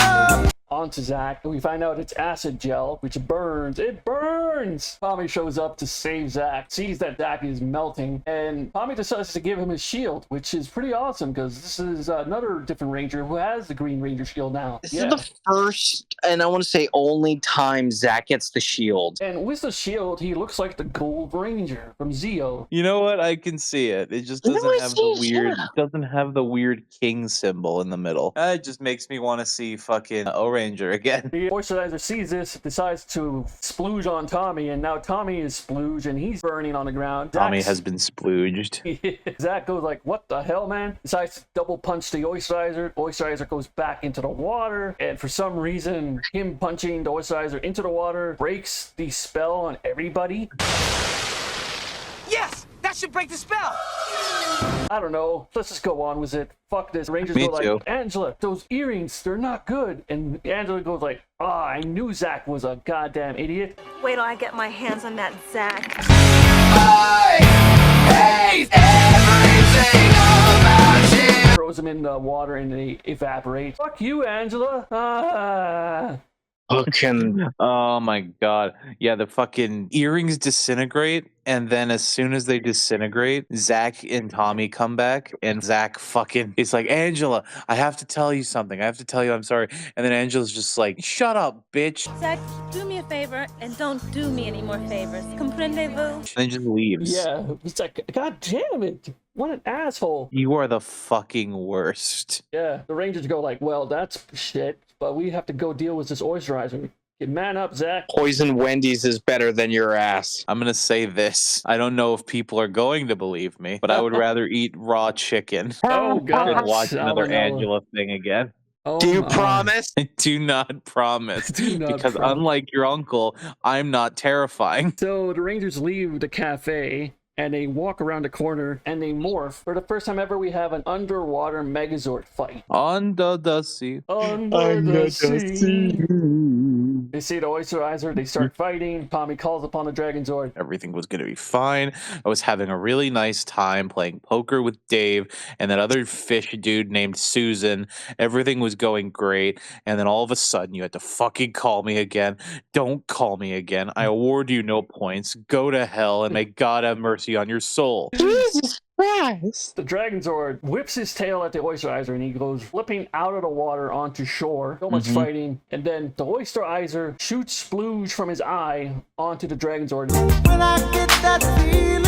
Onto Zack, and we find out it's acid gel, which burns. It burns! Tommy shows up to save Zack, sees that Zack is melting, and Tommy decides to give him his shield, which is pretty awesome because this is another different Ranger who has the Green Ranger shield now. This is the first, and I want to say only time Zack gets the shield. And with the shield, he looks like the Gold Ranger from Zeo. You know what? I can see it. It just doesn't have the weird. Doesn't have the weird king symbol in the middle. It just makes me want to see fucking Ranger again. The oysterizer sees this, decides to splooge on Tommy, and now Tommy is splooged and he's burning on the ground. Tommy has been splooged. Zack goes like, what the hell, man? Decides to double punch the oysterizer. Oysterizer goes back into the water, and for some reason, him punching the oysterizer into the water breaks the spell on everybody. Yes! That should break the spell! I don't know. Let's just go on with it. Fuck this. Rangers Me go like, too. Angela, those earrings, they're not good. And Angela goes like, I knew Zack was a goddamn idiot. Wait till I get my hands on that Zack. Throws him in the water and they evaporate. Fuck you, Angela. Fucking. Oh my god. Yeah, the fucking earrings disintegrate, and then as soon as they disintegrate, Zack and Tommy come back, and Zack fucking is like, Angela, I have to tell you something. I have to tell you I'm sorry. And then Angela's just like, shut up, bitch. Zack, do me a favor and don't do me any more favors. Comprendez-vous? And then just leaves. Yeah, it's like, god damn it. What an asshole. You are the fucking worst. Yeah, the Rangers go like, well, that's shit, but we have to go deal with this oysterizer. Get man up, Zack. Poison Wendy's is better than your ass. I'm gonna say this. I don't know if people are going to believe me, but I would rather eat raw chicken Oh, God. than watch another Salmonella. Angela thing again. Oh, Do you my. promise? I do not promise. Do not because promise. unlike your uncle, I'm not terrifying. So the Rangers leave the cafe and they walk around the corner and they morph. For the first time ever, we have an underwater Megazord fight. Under the sea. Under the sea. They see the Oysterizer, they start fighting. Tommy calls upon the Dragon Zord. Everything was going to be fine. I was having a really nice time playing poker with Dave and that other fish dude named Susan. Everything was going great. And then all of a sudden, you had to fucking call me again. Don't call me again. I award you no points. Go to hell and may God have mercy on your soul. Jesus Christ. The Dragon Zord whips his tail at the Oysterizer and he goes flipping out of the water onto shore. So much fighting. And then the Oysterizer shoots splooge from his eye onto the Dragon Zord. When I get that feeling,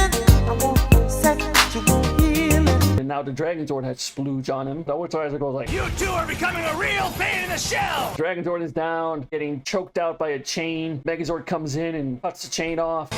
I want sexual healing. And now the Dragon Zord has splooge on him. The Oysterizer goes like, You two are becoming a real pain in the shell! Dragon Zord is down, getting choked out by a chain. Megazord comes in and cuts the chain off.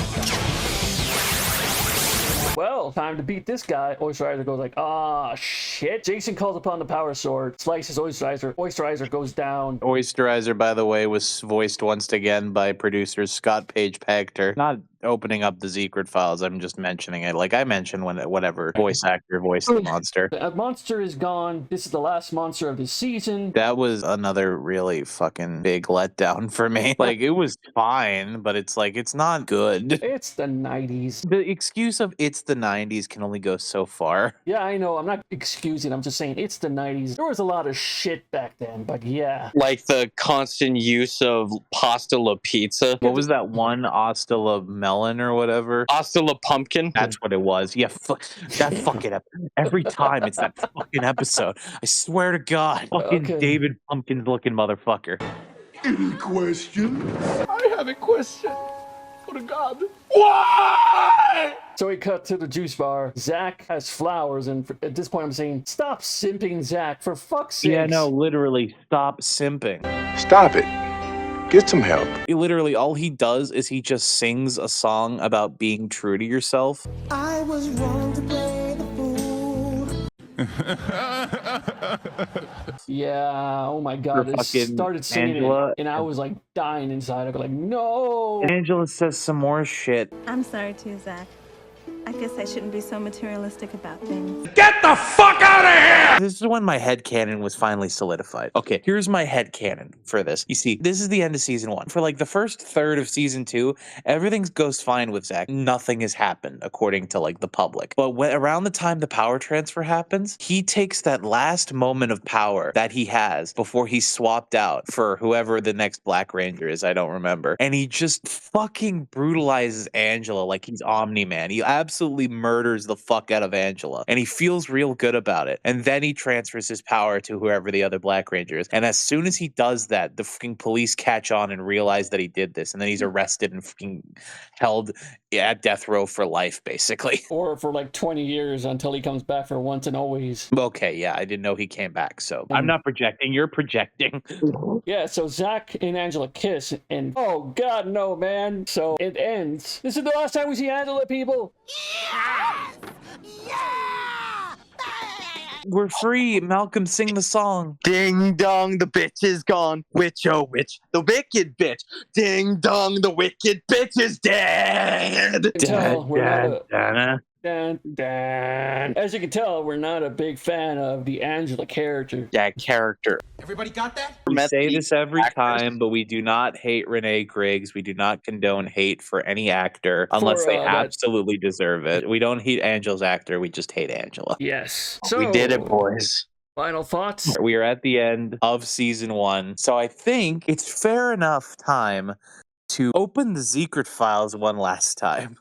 Well, time to beat this guy. Oysterizer goes like, ah, shit. Jason calls upon the power sword, slices Oysterizer. Oysterizer goes down. Oysterizer, by the way, was voiced once again by producers Scott Page Pactor. Not opening up the secret files, I'm just mentioning it. Like I mentioned when whatever voice actor voiced the monster. The monster is gone. This is the last monster of the season. That was another really fucking big letdown for me. Like, it was fine, but it's like, it's not good. It's the 90s. The excuse of it's the 90s can only go so far. Yeah, I know. I'm not excusing. I'm just saying it's the 90s. There was a lot of shit back then, but yeah. Like the constant use of pasta la pizza. What was that one? Hasta la melon or whatever? Hasta la pumpkin? That's what it was. Yeah, that fucking every time it's that fucking episode. I swear to God. Fucking David Pumpkins looking motherfucker. Any question? I have a question. Oh, to God. Why? So we cut to the juice bar. Zach has flowers, and at this point I'm saying, stop simping, Zach, for fuck's sake. Yeah, no, literally, stop simping. Stop it. Get some help. Literally, all he does is he just sings a song about being true to yourself. I was wrong to play the fool. Yeah, oh my God. I started singing Angela. it, and I was like dying inside. I was like, no. Angela says some more shit. I'm sorry too, Zach. I guess I shouldn't be so materialistic about things. Get the fuck out of here! This is when my headcanon was finally solidified. Okay, here's my headcanon for this. You see, this is the end of season 1. For like the first third of season 2, everything goes fine with Zach. Nothing has happened according to like the public. But around the time the power transfer happens, he takes that last moment of power that he has before he's swapped out for whoever the next Black Ranger is, I don't remember. And he just fucking brutalizes Angela like he's Omni-Man. He absolutely murders the fuck out of Angela. And he feels real good about it. And then he transfers his power to whoever the other Black Ranger is. And as soon as he does that, the fucking police catch on and realize that he did this. And then he's arrested and fucking held at death row for life, basically. Or for like 20 years until he comes back for once and always. Okay, yeah, I didn't know he came back. So I'm not projecting. You're projecting. Yeah, so Zach and Angela kiss. And oh, God, no, man. So it ends. This is the last time we see Angela, people. We're free. Malcolm, sing the song. Ding dong, the bitch is gone. Witch, oh witch, the wicked bitch. Ding dong, the wicked bitch is dead. As you can tell, we're not a big fan of the Angela character. That character. Everybody got that? We say this every time, but we do not hate Renee Griggs. We do not condone hate for any actor unless they absolutely deserve it. We don't hate Angela's actor. We just hate Angela. Yes. So, we did it, boys. Final thoughts? We are at the end of season 1. So I think it's fair enough time to open the secret files one last time.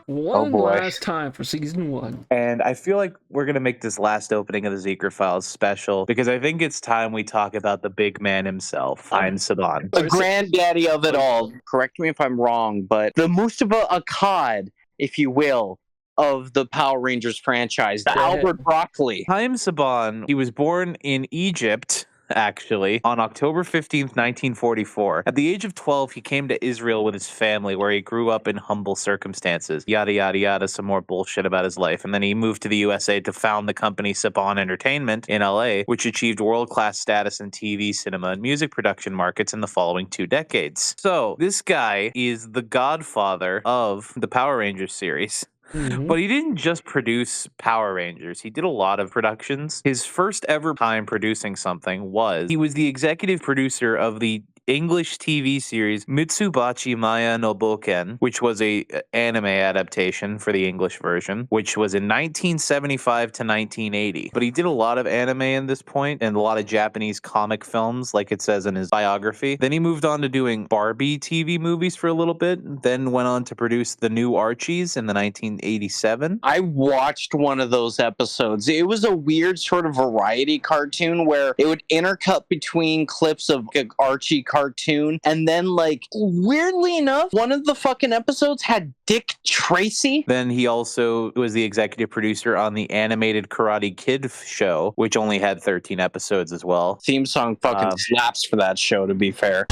One last time for season 1. And I feel like we're going to make this last opening of the Secret Files special because I think it's time we talk about the big man himself, Ein Saban. The granddaddy of it all. Correct me if I'm wrong, but the Mustafa Akkad, if you will, of the Power Rangers franchise, the Albert Broccoli. Haim Saban, he was born in Egypt, actually, on October 15th, 1944. At the age of 12, he came to Israel with his family, where he grew up in humble circumstances. Yada, yada, yada, some more bullshit about his life. And then he moved to the USA to found the company Saban Entertainment in LA, which achieved world-class status in TV, cinema, and music production markets in the following 2 decades. So, this guy is the godfather of the Power Rangers series. But he didn't just produce Power Rangers. He did a lot of productions. His first ever time producing something was he was the executive producer of the English TV series Mitsubachi Maya no Boken, which was a anime adaptation for the English version, which was in 1975 to 1980. But he did a lot of anime in this point and a lot of Japanese comic films, like it says in his biography. Then he moved on to doing Barbie TV movies for a little bit, then went on to produce the new Archies in the 1987. I watched one of those episodes. It was a weird sort of variety cartoon where it would intercut between clips of an Archie cartoon, and then, like, weirdly enough, one of the fucking episodes had Dick Tracy. Then he also was the executive producer on the animated Karate Kid show, which only had 13 episodes as well. Theme song fucking slaps for that show, to be fair.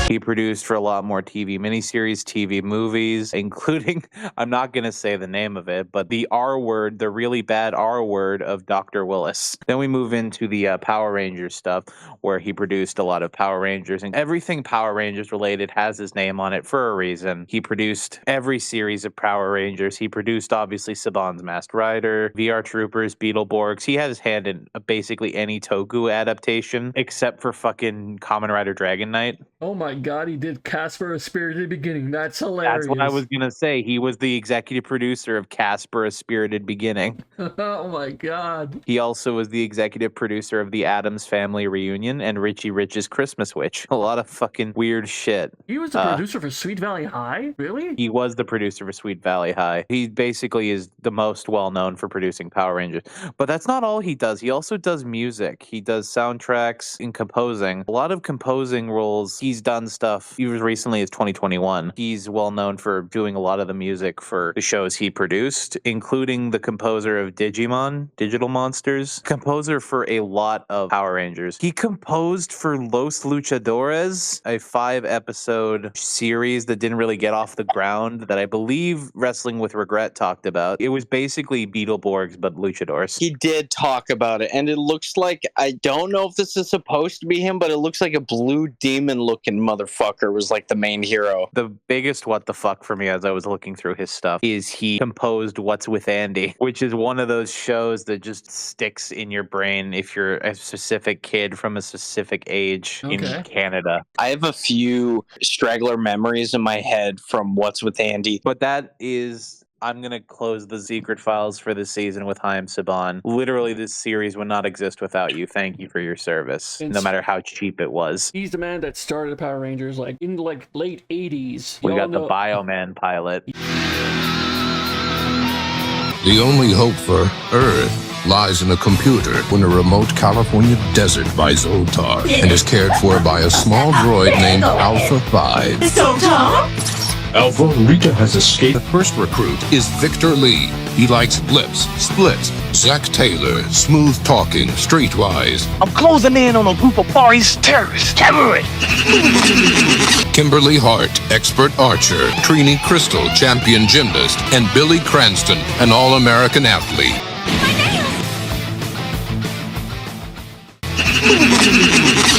He produced for a lot more TV miniseries, TV movies, including, I'm not going to say the name of it, but the R word, the really bad R word of Dr. Willis. Then we move into the Power Rangers stuff, where he produced a lot of Power Rangers, and everything Power Rangers related has his name on it for a reason. He produced every series of Power Rangers. He produced, obviously, Saban's Masked Rider, VR Troopers, Beetleborgs. He had his hand in basically any Toku adaptation, except for fucking Kamen Rider Dragon Knight. Oh my god, he did Casper, A Spirited Beginning. That's hilarious. That's what I was going to say. He was the executive producer of Casper, A Spirited Beginning. Oh my god. He also was the executive producer of The Addams Family Reunion and Richie Rich's Christmas Witch. A lot of fucking weird shit. He was the producer for Sweet Valley High? Really? He was the producer for Sweet Valley High. He basically is the most well-known for producing Power Rangers. But that's not all he does. He also does music. He does soundtracks and composing. A lot of composing roles. He's done stuff even as recently as 2021. He's well known for doing a lot of the music for the shows he produced, including the composer of Digimon, Digital Monsters, composer for a lot of Power Rangers. He composed for Los Luchadores, a 5-episode series that didn't really get off the ground that I believe Wrestling with Regret talked about. It was basically Beetleborgs, but Luchadors. He did talk about it, and it looks like, I don't know if this is supposed to be him, but it looks like a blue demon-looking motherfucker was like the main hero. The biggest what the fuck for me as I was looking through his stuff is he composed What's with Andy, which is one of those shows that just sticks in your brain if you're a specific kid from a specific age in Canada. I have a few straggler memories in my head from What's with Andy. But that is... I'm going to close the secret files for this season with Haim Saban. Literally, this series would not exist without you. Thank you for your service, no matter how cheap it was. He's the man that started Power Rangers in late 80s. We got the Bioman pilot. The only hope for Earth lies in a computer in a remote California desert by Zoltar and is cared for by a small droid named Alpha 5. Zoltar? Alpha, Rita has escaped. The first recruit is Victor Lee. He likes blips, splits, Zack Taylor, smooth talking, streetwise. I'm closing in on a group of Far East terrorists. Terrorists! Kimberly Hart, expert archer, Trini Crystal, champion gymnast, and Billy Cranston, an all-American athlete.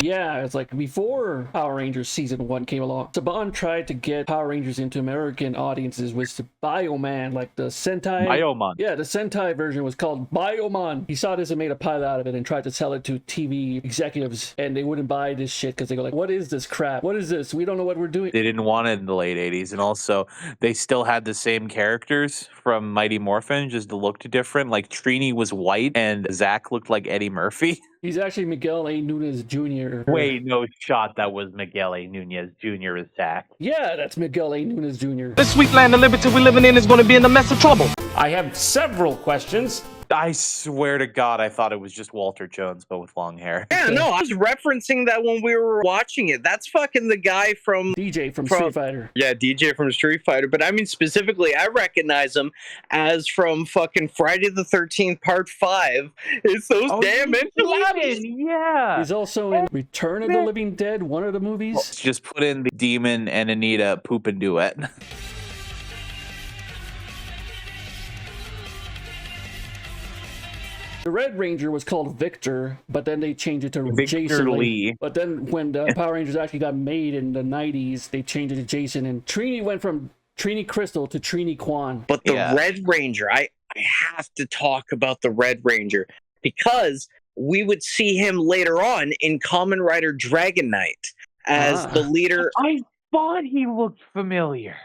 Yeah, it's like before Power Rangers Season 1 came along, Saban tried to get Power Rangers into American audiences with the Bioman, like the Sentai. Bioman. Yeah, the Sentai version was called Bioman. He saw this and made a pilot out of it and tried to sell it to TV executives, and they wouldn't buy this shit because they go like, what is this crap? What is this? We don't know what we're doing. They didn't want it in the late 80s, and also they still had the same characters from Mighty Morphin, just looked different. Like Trini was white and Zack looked like Eddie Murphy. He's actually Miguel A. Nunez Jr. Wait, no shot that was Miguel A. Nunez Jr. as Zack. Yeah, that's Miguel A. Nunez Jr. This sweet land of liberty we're living in is going to be in a mess of trouble. I have several questions. I swear to God, I thought it was just Walter Jones, but with long hair. Yeah, no, I was referencing that when we were watching it. That's fucking the guy from... DJ from Street Fighter. Yeah, DJ from Street Fighter. But I mean, specifically, I recognize him as from fucking Friday the 13th Part 5. It's those damn enchiladas. Yeah. He's also in Return of the Living Dead, one of the movies. Just put in the Demon and Anita pooping duet. The Red Ranger was called Victor, but then they changed it to Victor Jason Lee. But then when the Power Rangers actually got made in the 90s, they changed it to Jason. And Trini went from Trini Crystal to Trini Kwan. But the Red Ranger, I have to talk about the Red Ranger because we would see him later on in Kamen Rider Dragon Knight as the leader. I thought he looked familiar.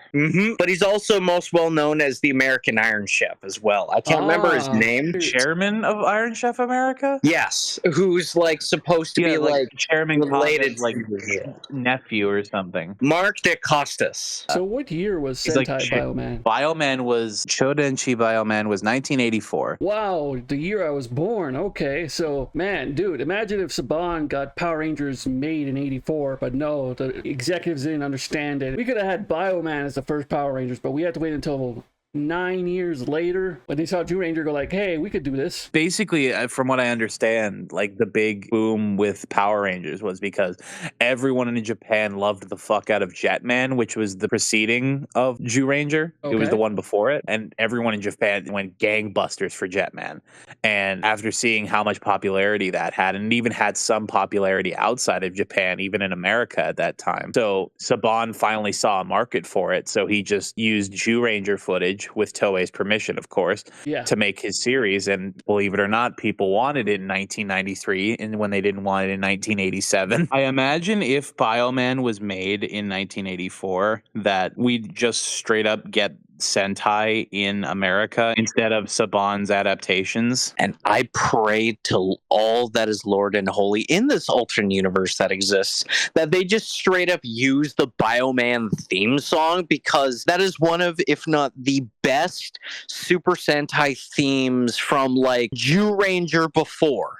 But he's also most well known as the American Iron Chef as well. I can't remember his name. Chairman of Iron Chef America? Yes, who's like supposed to be like Chairman related, Costa's, like nephew or something. Mark de Costas. So what year was He's Sentai like Bioman? Bioman was Chodenshi Bioman was 1984. Wow, the year I was born. Okay, so man, dude, imagine if Saban got Power Rangers made in '84, but no, the executives didn't understand it. We could have had Bioman as the first Power Rangers, but we had to wait until 9 years later when they saw Jew Ranger go like, hey, we could do this. Basically, from what I understand, like the big boom with Power Rangers was because everyone in Japan loved the fuck out of Jetman, which was the preceding of Jew Ranger. It was the one before it, and everyone in Japan went gangbusters for Jetman. And after seeing how much popularity that had, and it even had some popularity outside of Japan, even in America at that time. So Saban finally saw a market for it, so he just used Jew Ranger footage with Toei's permission, of course, to make his series. And believe it or not, people wanted it in 1993, and when they didn't want it in 1987. I imagine if Bioman was made in 1984, that we'd just straight up get Sentai in America instead of Saban's adaptations. And I pray to all that is Lord and Holy in this alternate universe that exists that they just straight up use the Bioman theme song, because that is one of, if not the best Super Sentai themes from like Jew Ranger before.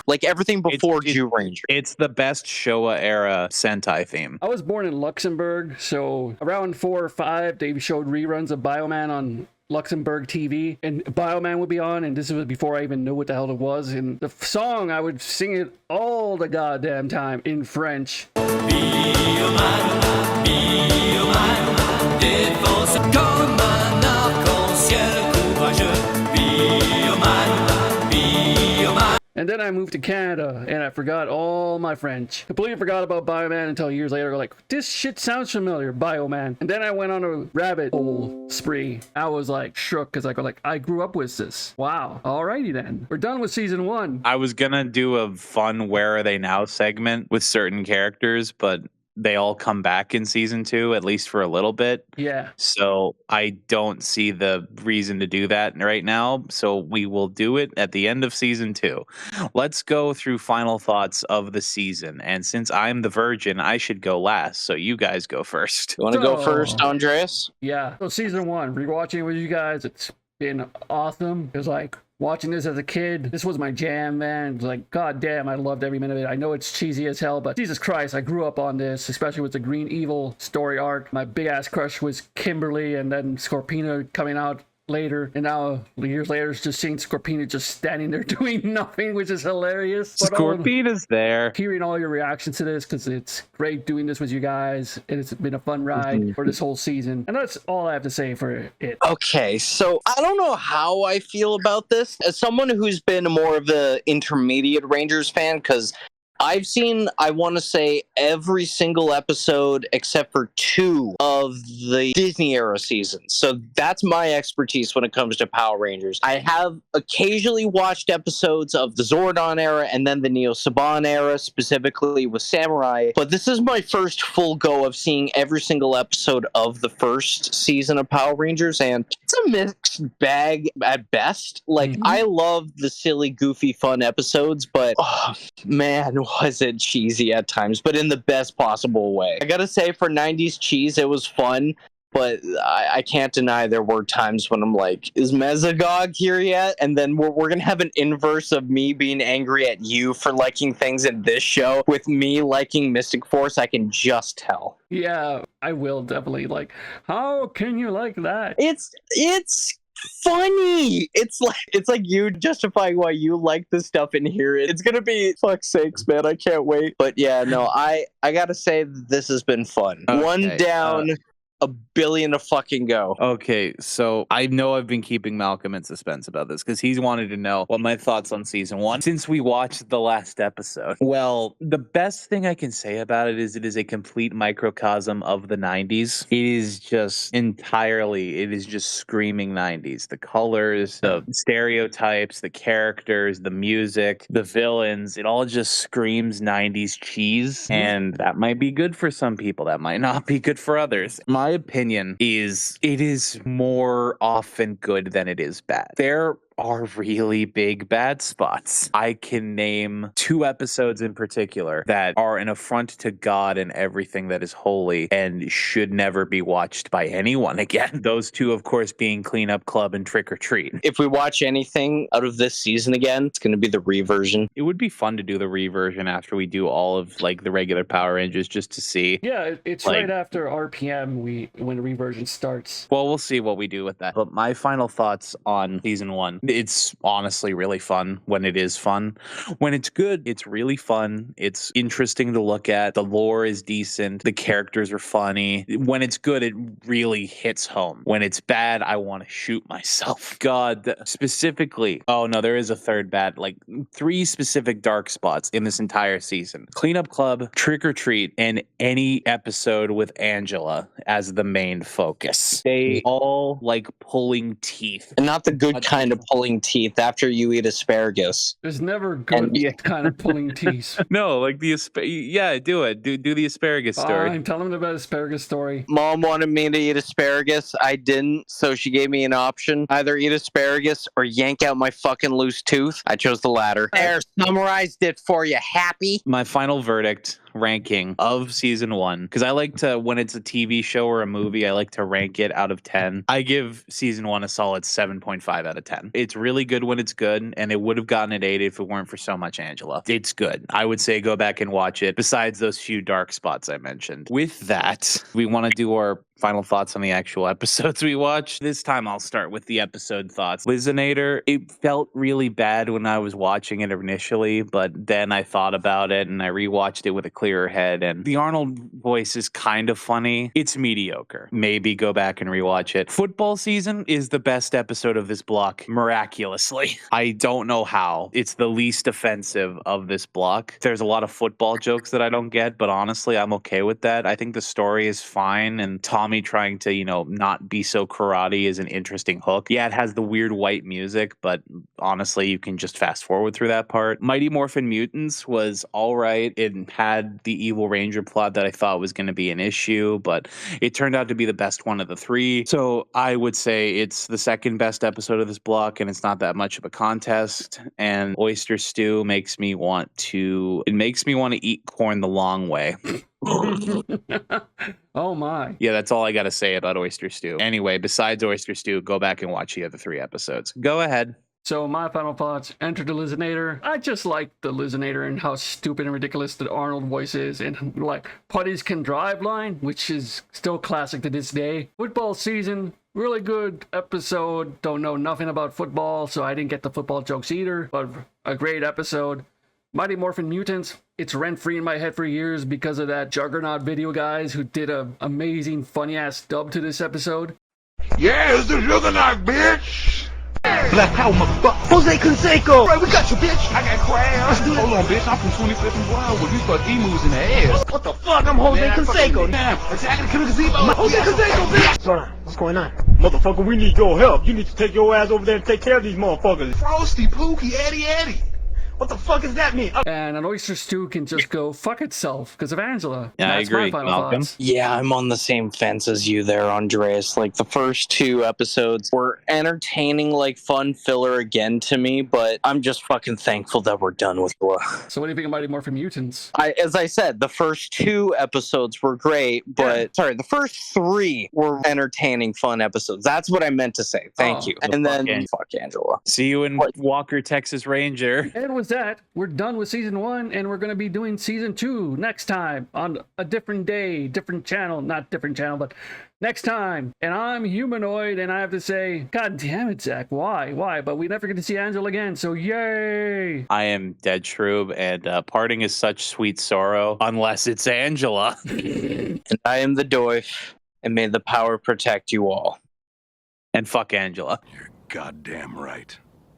Like everything before Jew Ranger. It's the best Showa era Sentai theme. I was born in Luxembourg, so around 4 or 5, they showed reruns of Bioman on Luxembourg TV, and Bioman would be on, and this was before I even knew what the hell it was. And the song, I would sing it all the goddamn time in French. And then I moved to Canada, and I forgot all my French. Completely forgot about Bioman until years later. I go like, this shit sounds familiar, Bioman. And then I went on a rabbit hole spree. I was like shook, because I go like, I grew up with this. Wow. Alrighty then. We're done with season 1. I was gonna do a fun Where Are They Now segment with certain characters, but they all come back in season 2, at least for a little bit. Yeah. So I don't see the reason to do that right now. So we will do it at the end of season 2. Let's go through final thoughts of the season. And since I'm the virgin, I should go last. So you guys go first. You want to go first, Andreas? Yeah. So season 1, rewatching it with you guys, it's been awesome. It was like, watching this as a kid, this was my jam, man. It was like, god damn, I loved every minute of it. I know it's cheesy as hell, but Jesus Christ, I grew up on this, especially with the Green Evil story arc. My big ass crush was Kimberly, and then Scorpina coming out later, and now years later it's just seeing Scorpina just standing there doing nothing, which is hilarious. But Scorpina's there. Hearing all your reactions to this, because it's great doing this with you guys, and it's been a fun ride for this whole season, and that's all I have to say for it. Okay, so I don't know how I feel about this as someone who's been more of an intermediate Rangers fan, because I've seen, I want to say, every single episode except for 2 of the Disney era seasons. So that's my expertise when it comes to Power Rangers. I have occasionally watched episodes of the Zordon era and then the Neo Saban era, specifically with Samurai. But this is my first full go of seeing every single episode of the first season of Power Rangers, and it's a mixed bag at best. Like, I love the silly, goofy, fun episodes, but oh, man, was it cheesy at times, but in the best possible way. I gotta say, for 90s cheese, it was fun, but I can't deny there were times when I'm like, is Mesogog here yet? And then we're gonna have an inverse of me being angry at you for liking things in this show with me liking Mystic Force. I can just tell. Yeah, I will definitely. Like, how can you like that? It's funny. It's like you justifying why you like the stuff in here. It's gonna be fuck's sakes, man. I can't wait. But yeah, no, I gotta say this has been fun. Okay, One down. A billion to fucking go. Okay, so I know I've been keeping Malcolm in suspense about this because he's wanted to know what my thoughts on season 1 since we watched the last episode. Well, the best thing I can say about it is a complete microcosm of the 90s. It is just screaming 90s. The colors, the stereotypes, the characters, the music, the villains, it all just screams 90s cheese. And that might be good for some people. That might not be good for others. My opinion is it is more often good than it is bad. There are really big bad spots. I can name 2 episodes in particular that are an affront to God and everything that is holy and should never be watched by anyone again. Those 2, of course, being Cleanup Club and Trick or Treat. If we watch anything out of this season again, it's going to be the reversion. It would be fun to do the reversion after we do all of like the regular Power Rangers just to see. Yeah, it's like, right after RPM when the reversion starts. Well, we'll see what we do with that. But my final thoughts on season 1. It's honestly really fun when it is fun. When it's good, it's really fun. It's interesting to look at. The lore is decent. The characters are funny. When it's good, it really hits home. When it's bad, I want to shoot myself. God, specifically. Oh no, there is a third bad, like 3 specific dark spots in this entire season. Cleanup Club, Trick or Treat, and any episode with Angela as the main focus. They all like pulling teeth. And not the good kind of pulling teeth after you eat asparagus. There's never good kind of pulling teeth. No, like the yeah, do it. Do the asparagus story. I'm telling them about asparagus story. Mom wanted me to eat asparagus. I didn't, so she gave me an option. Either eat asparagus or yank out my fucking loose tooth. I chose the latter. There, summarized it for you. Happy? My final verdict ranking of season 1, because I like to, when it's a TV show or a movie, I like to rank it out of 10. I give season 1 a solid 7.5 out of 10. It's really good when it's good, and it would have gotten an 8 if it weren't for so much Angela. It's good. I would say go back and watch it, besides those few dark spots I mentioned. With that, we want to do our final thoughts on the actual episodes we watched. This time I'll start with the episode thoughts. LIZZINATOR, it felt really bad when I was watching it initially, but then I thought about it and I rewatched it with a clearer head, and the Arnold voice is kind of funny. It's mediocre. Maybe go back and rewatch it. Football season is the best episode of this block, miraculously. I don't know how. It's the least offensive of this block. There's a lot of football jokes that I don't get, but honestly, I'm okay with that. I think the story is fine, and Tommy trying to, not be so karate is an interesting hook. Yeah, it has the weird white music, but honestly, you can just fast forward through that part. Mighty Morphin Mutants was all right. It had the Evil Ranger plot that I thought was going to be an issue, but it turned out to be the best one of the 3. So I would say it's the second best episode of this block, and it's not that much of a contest. And Oyster Stew makes me want to eat corn the long way. Oh my. Yeah, that's all I got to say about Oyster Stew. Anyway, besides Oyster Stew, go back and watch the other 3 episodes. Go ahead. So my final thoughts, enter the LIZZINATOR. I just like the LIZZINATOR and how stupid and ridiculous the Arnold voice is, and like Putties Can Drive line, which is still classic to this day. Football season, really good episode. Don't know nothing about football, so I didn't get the football jokes either, but a great episode. Mighty Morphin Mutants, it's rent-free in my head for years because of that Juggernaut video guys who did a amazing funny-ass dub to this episode. Yeah, it's the Juggernaut, bitch! Black Power, motherfucker. Jose Canseco! Right, we got you, bitch! I got crabs! Hold on, bitch, I'm from 25th and Wildwood. We fuck emus in the ass. What the fuck? I'm Jose Canseco. Damn, attacking the killer gazebo! Jose Canseco, bitch! Son, what's going on? Motherfucker, we need your help. You need to take your ass over there and take care of these motherfuckers. Frosty, Pookie, Eddie. What the fuck does that mean? And an Oyster Stew can just go fuck itself because of Angela. Yeah, that's I agree. my final Malcolm? thoughts. Yeah, I'm on the same fence as you there, Andreas. Like, the first 2 episodes were entertaining, like, fun filler again to me, but I'm just fucking thankful that we're done with it. So what do you think of Mighty Morphin Mutants? As I said, the first 2 episodes were great, but, sorry, the first 3 were entertaining, fun episodes. That's what I meant to say. Thank you. And then, fuck Angela. See you in Walker, Texas Ranger. It was was that. We're done with season 1, and we're going to be doing season 2 next time on a different day, different channel. Not different channel, but next time. And I'm Humanoid, and I have to say, God damn it, Zach. Why? Why? But we never get to see Angela again, so yay! I am Dead Shroob, and parting is such sweet sorrow, unless it's Angela. And I am the DOIF, and may the power protect you all. And fuck Angela. You're goddamn right.